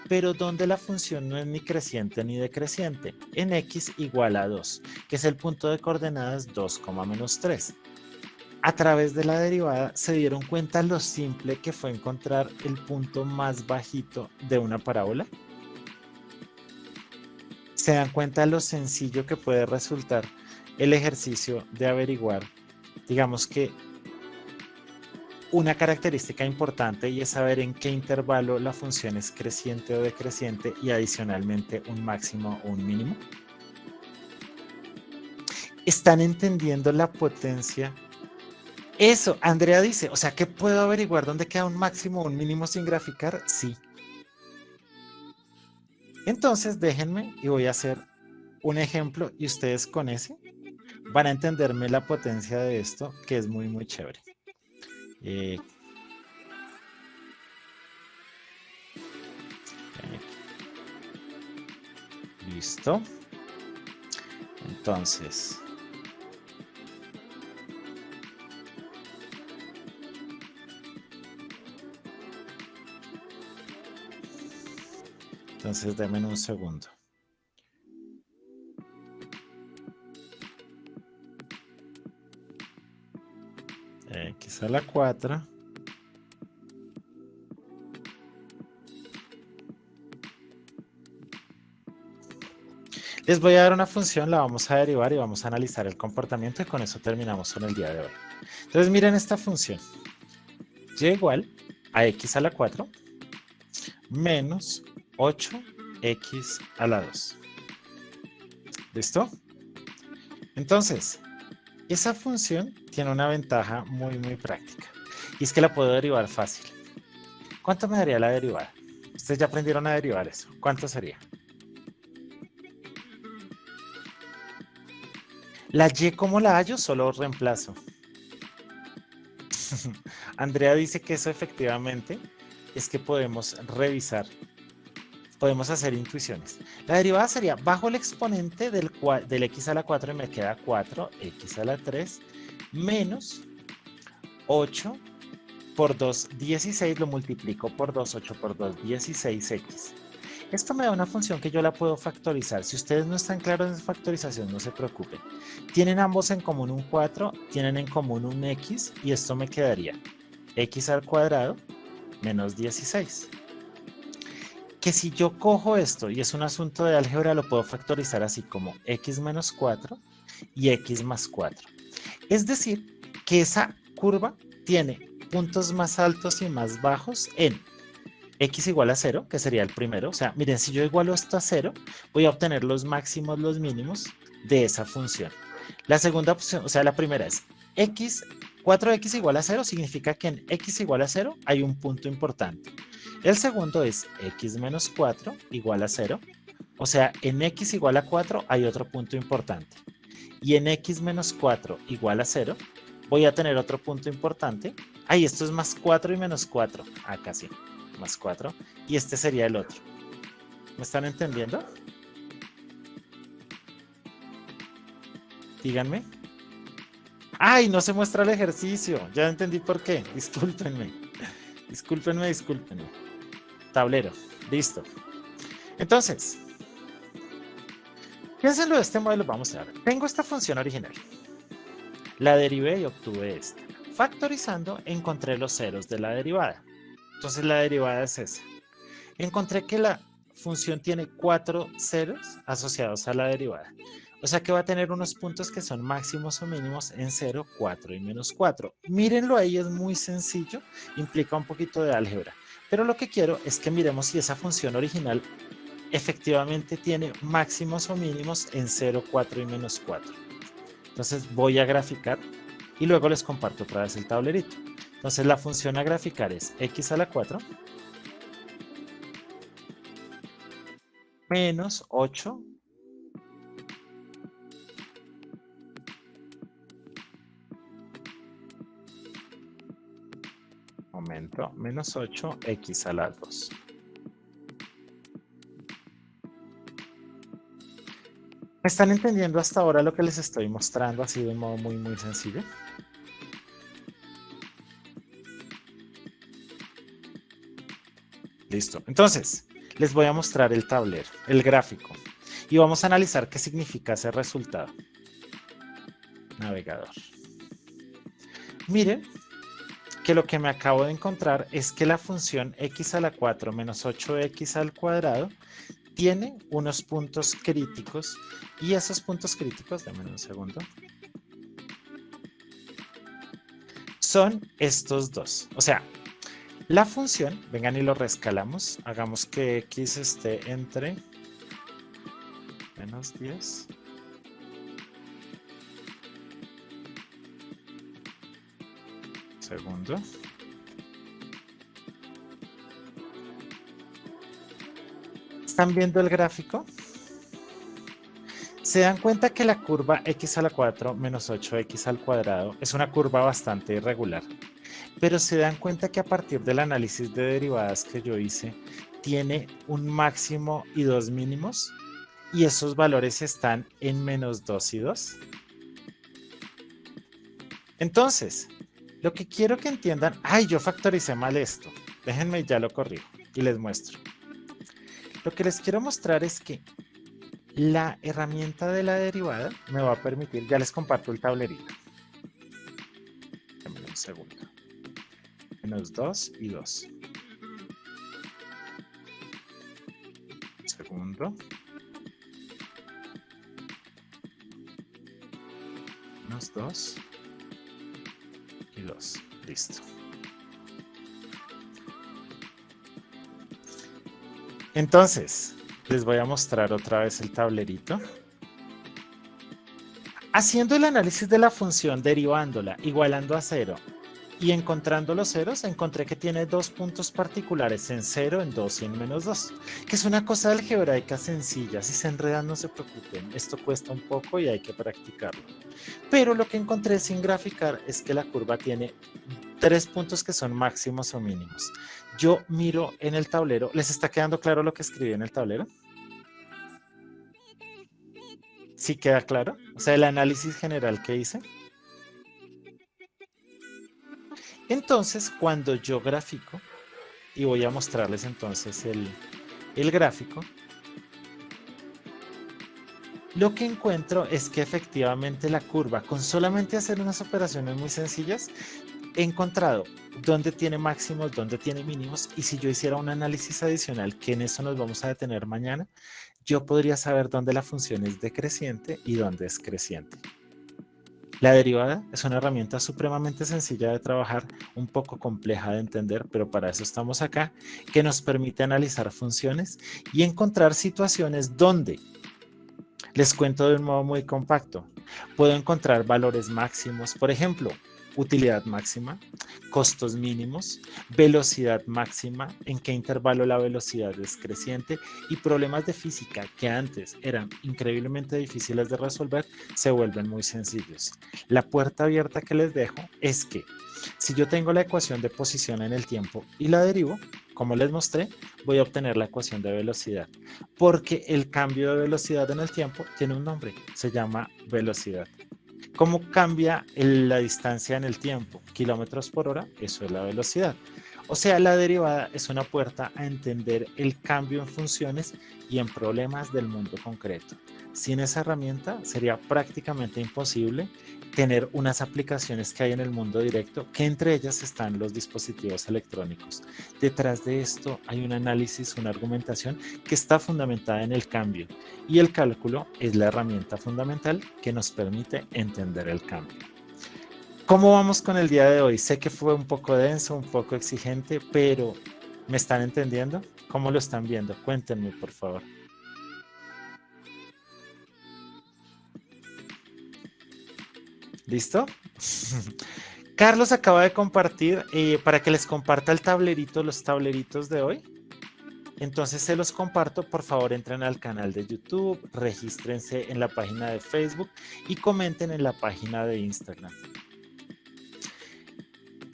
Pero donde la función no es ni creciente ni decreciente, en x igual a 2, que es el punto de coordenadas 2, menos 3. A través de la derivada se dieron cuenta lo simple que fue encontrar el punto más bajito de una parábola. Se dan cuenta lo sencillo que puede resultar el ejercicio de averiguar, digamos que una característica importante, y es saber en qué intervalo la función es creciente o decreciente y adicionalmente un máximo o un mínimo. ¿Están entendiendo la potencia? Eso, Andrea dice, o sea, ¿que puedo averiguar dónde queda un máximo o un mínimo sin graficar? Sí. Entonces déjenme y voy a hacer un ejemplo y ustedes con ese van a entenderme la potencia de esto, que es muy, muy chévere. Listo. Entonces, denme un segundo. X a la 4. Les voy a dar una función, la vamos a derivar y vamos a analizar el comportamiento y con eso terminamos con el día de hoy. Entonces miren esta función. Y igual a x a la 4 menos 8x a la 2. ¿Listo? Entonces, esa función tiene una ventaja muy, muy práctica. Y es que la puedo derivar fácil. ¿Cuánto me daría la derivada? Ustedes ya aprendieron a derivar eso. ¿Cuánto sería? La y, ¿cómo la hallo? Solo reemplazo. Andrea dice que eso efectivamente es que podemos revisar, podemos hacer intuiciones. La derivada sería bajo el exponente del x a la 4 y me queda 4x a la 3 menos 8 por 2, 16, lo multiplico por 2, 8 por 2, 16x. Esto me da una función que yo la puedo factorizar. Si ustedes no están claros en factorización, no se preocupen. Tienen ambos en común un 4, tienen en común un x, y esto me quedaría x al cuadrado menos 16. Que si yo cojo esto, y es un asunto de álgebra, lo puedo factorizar así como x menos 4 y x más 4. Es decir, que esa curva tiene puntos más altos y más bajos en x igual a 0, que sería el primero. O sea, miren, si yo igualo esto a 0, voy a obtener los máximos, los mínimos de esa función. La segunda opción, o sea, la primera es 4x igual a 0, significa que en x igual a 0 hay un punto importante. El segundo es x menos 4 igual a 0, o sea, en x igual a 4 hay otro punto importante. Y en x menos 4 igual a 0, voy a tener otro punto importante. Ahí esto es más 4 y menos 4. Acá sí, más 4. Y este sería el otro. ¿Me están entendiendo? Díganme. ¡Ay! No se muestra el ejercicio. Ya entendí por qué. Discúlpenme. Discúlpenme. Tablero. Listo. Entonces, piénsenlo de este modelo. Vamos a ver. Tengo esta función original. La derivé y obtuve esta. Factorizando, encontré los ceros de la derivada. Entonces la derivada es esa. Encontré que la función tiene 4 ceros asociados a la derivada. O sea que va a tener unos puntos que son máximos o mínimos en 0, 4 y menos 4. Mírenlo ahí, es muy sencillo, implica un poquito de álgebra. Pero lo que quiero es que miremos si esa función original efectivamente tiene máximos o mínimos en 0, 4 y menos 4. Entonces voy a graficar y luego les comparto otra vez el tablerito. Entonces la función a graficar es x a la 4 menos 8 menos 8x a la 2. ¿Me están entendiendo hasta ahora lo que les estoy mostrando así de un modo muy sencillo? Listo. Entonces, les voy a mostrar el tablero, el gráfico, y vamos a analizar qué significa ese resultado. Navegador. Miren que lo que me acabo de encontrar es que la función x a la 4 menos 8x al cuadrado tiene unos puntos críticos, y esos puntos críticos, denme un segundo, son estos dos. O sea, la función, vengan y lo rescalamos, hagamos que x esté entre menos 10 segundo. ¿Están viendo el gráfico? Se dan cuenta que la curva x a la 4 menos 8x al cuadrado es una curva bastante irregular, pero se dan cuenta que a partir del análisis de derivadas que yo hice, tiene un máximo y dos mínimos, y esos valores están en menos 2 y 2. Entonces, lo que quiero que entiendan, ¡ay! Yo factoricé mal esto. Déjenme, ya lo corrijo y les muestro. Lo que les quiero mostrar es que la herramienta de la derivada me va a permitir, ya les comparto el tablerito. Déjenme un segundo. Menos 2 y 2. Segundo. Menos 2 y 2. Listo. Entonces, les voy a mostrar otra vez el tablerito. Haciendo el análisis de la función, derivándola, igualando a 0 y encontrando los ceros, encontré que tiene dos puntos particulares en 0, en 2 y en menos 2, que es una cosa algebraica sencilla. Si se enredan, no se preocupen, esto cuesta un poco y hay que practicarlo. Pero lo que encontré sin graficar es que la curva tiene 3 puntos que son máximos o mínimos. Yo miro en el tablero, ¿les está quedando claro lo que escribí en el tablero? ¿Sí queda claro? O sea, el análisis general que hice. Entonces, cuando yo grafico, y voy a mostrarles entonces el gráfico, lo que encuentro es que efectivamente la curva, con solamente hacer unas operaciones muy sencillas, he encontrado dónde tiene máximos, dónde tiene mínimos, y si yo hiciera un análisis adicional, que en eso nos vamos a detener mañana, yo podría saber dónde la función es decreciente y dónde es creciente. La derivada es una herramienta supremamente sencilla de trabajar, un poco compleja de entender, pero para eso estamos acá, que nos permite analizar funciones y encontrar situaciones donde, les cuento de un modo muy compacto, puedo encontrar valores máximos, por ejemplo, utilidad máxima, costos mínimos, velocidad máxima, en qué intervalo la velocidad es creciente, y problemas de física que antes eran increíblemente difíciles de resolver se vuelven muy sencillos. La puerta abierta que les dejo es que si yo tengo la ecuación de posición en el tiempo y la derivo, como les mostré, voy a obtener la ecuación de velocidad, porque el cambio de velocidad en el tiempo tiene un nombre, se llama velocidad. ¿Cómo cambia la distancia en el tiempo? Kilómetros por hora, eso es la velocidad. O sea, la derivada es una puerta a entender el cambio en funciones y en problemas del mundo concreto. Sin esa herramienta sería prácticamente imposible tener unas aplicaciones que hay en el mundo directo, que entre ellas están los dispositivos electrónicos. Detrás de esto hay un análisis, una argumentación que está fundamentada en el cambio, y el cálculo es la herramienta fundamental que nos permite entender el cambio. ¿Cómo vamos con el día de hoy? Sé que fue un poco denso, un poco exigente, pero ¿me están entendiendo? ¿Cómo lo están viendo? Cuéntenme, por favor. ¿Listo? Carlos acaba de compartir, para que les comparta el tablerito, los tableritos de hoy. Entonces se los comparto, por favor entren al canal de YouTube, regístrense en la página de Facebook y comenten en la página de Instagram.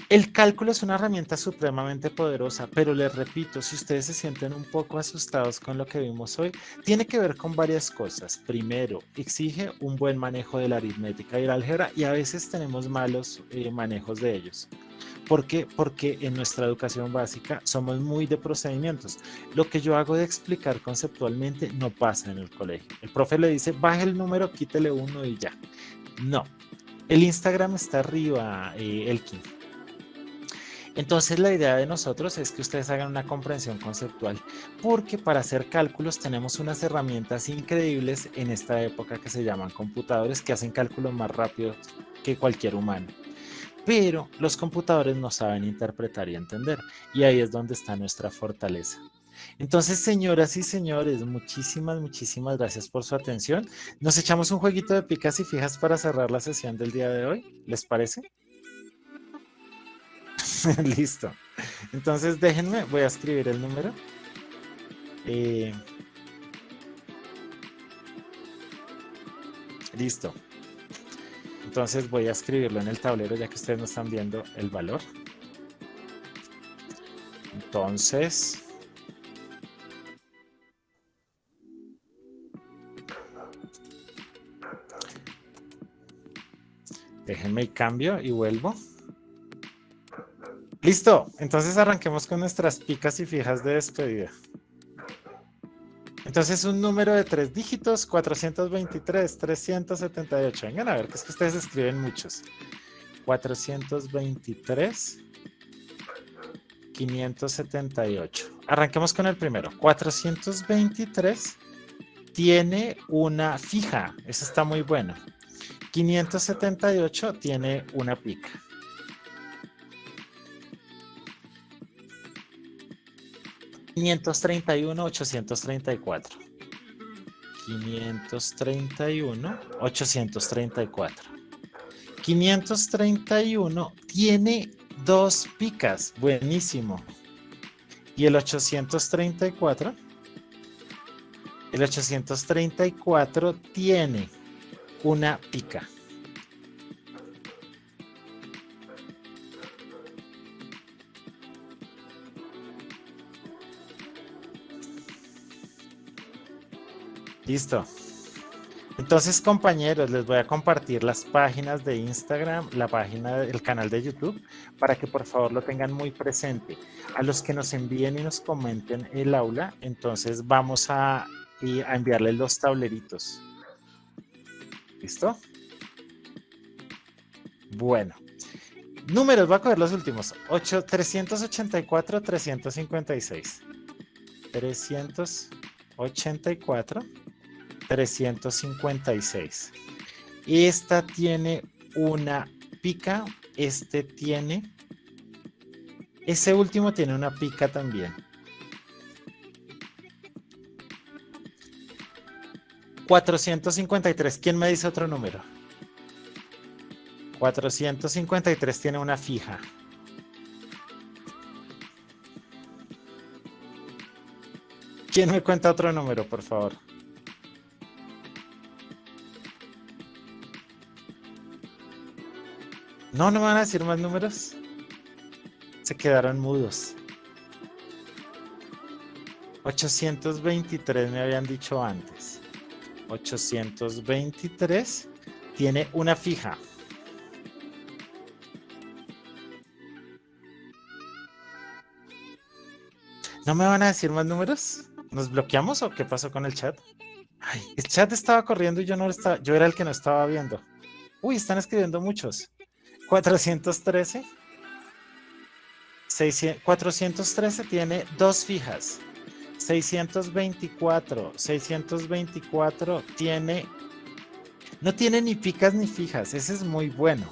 El cálculo es una herramienta supremamente poderosa, pero les repito, si ustedes se sienten un poco asustados con lo que vimos hoy, tiene que ver con varias cosas. Primero, exige un buen manejo de la aritmética y el álgebra, y a veces tenemos malos manejos de ellos. ¿Por qué? Porque en nuestra educación básica somos muy de procedimientos. Lo que yo hago de explicar conceptualmente no pasa en el colegio. El profe le dice, baje el número, quítele uno y ya. No. El Instagram está arriba, Elkin. Entonces la idea de nosotros es que ustedes hagan una comprensión conceptual, porque para hacer cálculos tenemos unas herramientas increíbles en esta época que se llaman computadores, que hacen cálculos más rápidos que cualquier humano. Pero los computadores no saben interpretar y entender, y ahí es donde está nuestra fortaleza. Entonces, señoras y señores, muchísimas gracias por su atención. Nos echamos un jueguito de picas y fijas para cerrar la sesión del día de hoy, ¿les parece? Listo. Entonces, déjenme, voy a escribir el número. Listo. Entonces voy a escribirlo en el tablero ya que ustedes no están viendo el valor. Entonces, déjenme y cambio y vuelvo. Listo, entonces arranquemos con nuestras picas y fijas de despedida. Entonces un número de 3 dígitos, 423, 378. Vengan a ver, que es que ustedes escriben muchos. 423, 578. Arranquemos con el primero. 423 tiene una fija, eso está muy bueno. 578 tiene una pica. 531, 834. 531, 834. 531 tiene dos picas, buenísimo. Y el 834, tiene una pica. Listo. Entonces, compañeros, les voy a compartir las páginas de Instagram, la página del canal de YouTube, para que por favor lo tengan muy presente. A los que nos envíen y nos comenten el aula, entonces vamos a enviarles los tableritos. ¿Listo? Bueno. Números, voy a coger los últimos. 384, 356. 384. 356. Esta tiene una pica, ese último tiene una pica también. 453, ¿quién me dice otro número? 453 tiene una fija. ¿Quién me cuenta otro número, por favor? No, no me van a decir más números. Se quedaron mudos. 823 me habían dicho antes. 823 tiene una fija. ¿No me van a decir más números? ¿Nos bloqueamos o qué pasó con el chat? Ay, el chat estaba corriendo y yo no estaba, yo era el que no estaba viendo. Uy, están escribiendo muchos. 413. 413 tiene dos fijas. 624 tiene... No tiene ni picas ni fijas. Ese es muy bueno.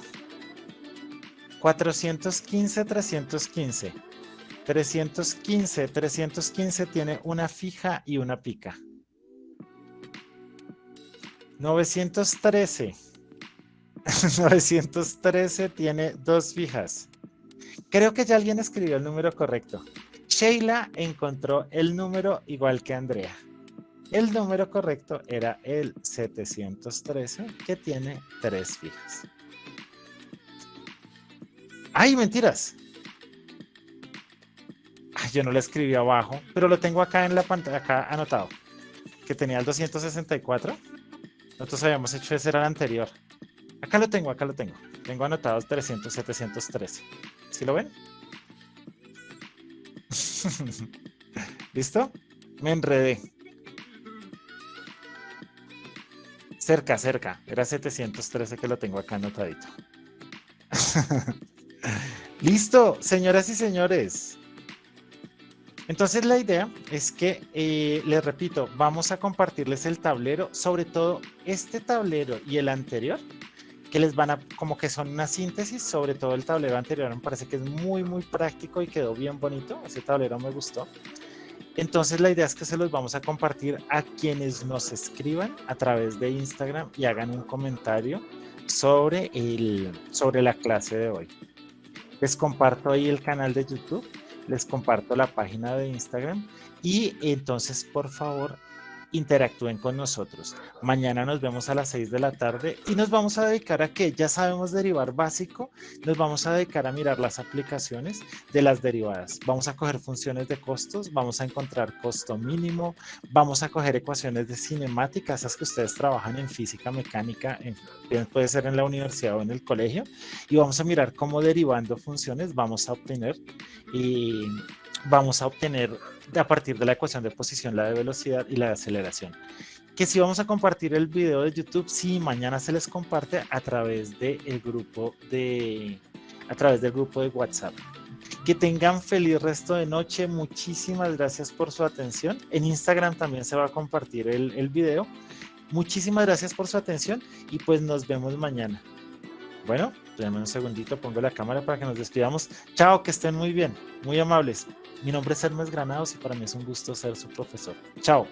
415, 315. 315 tiene una fija y una pica. 913. 913 tiene dos fijas. Creo que ya alguien escribió el número correcto. Sheila encontró el número igual que Andrea. El número correcto era el 713, que tiene tres fijas. ¡Ay, mentiras! Ay, yo no lo escribí abajo, pero lo tengo acá en la pantalla, acá anotado. Que tenía el 264. Nosotros habíamos hecho ese, era el anterior. Acá lo tengo, acá lo tengo. Tengo anotados 300, 713. ¿Sí lo ven? ¿Listo? Me enredé. Cerca, cerca. Era 713 que lo tengo acá anotadito. Listo, señoras y señores. Entonces la idea es que, les repito, vamos a compartirles el tablero, sobre todo este tablero y el anterior, que les van a, como que son una síntesis, sobre todo el tablero anterior me parece que es muy, muy práctico y quedó bien bonito, ese tablero me gustó. Entonces la idea es que se los vamos a compartir a quienes nos escriban a través de Instagram y hagan un comentario sobre la clase de hoy. Les comparto ahí el canal de YouTube, les comparto la página de Instagram y entonces por favor interactúen con nosotros. Mañana nos vemos a las 6 de la tarde y nos vamos a dedicar a que ya sabemos derivar básico, nos vamos a dedicar a mirar las aplicaciones de las derivadas. Vamos a coger funciones de costos, vamos a encontrar costo mínimo, vamos a coger ecuaciones de cinemática, esas que ustedes trabajan en física mecánica, puede ser en la universidad o en el colegio, y vamos a mirar cómo derivando funciones vamos a obtener a partir de la ecuación de posición, la de velocidad y la de aceleración. Que si vamos a compartir el video de YouTube, sí, mañana se les comparte a través del grupo de WhatsApp. Que tengan feliz resto de noche. Muchísimas gracias por su atención. En Instagram también se va a compartir el video. Muchísimas gracias por su atención y pues nos vemos mañana. Bueno, déjenme un segundito, pongo la cámara para que nos despidamos. Chao, que estén muy bien, muy amables. Mi nombre es Hermes Granados y para mí es un gusto ser su profesor. Chao.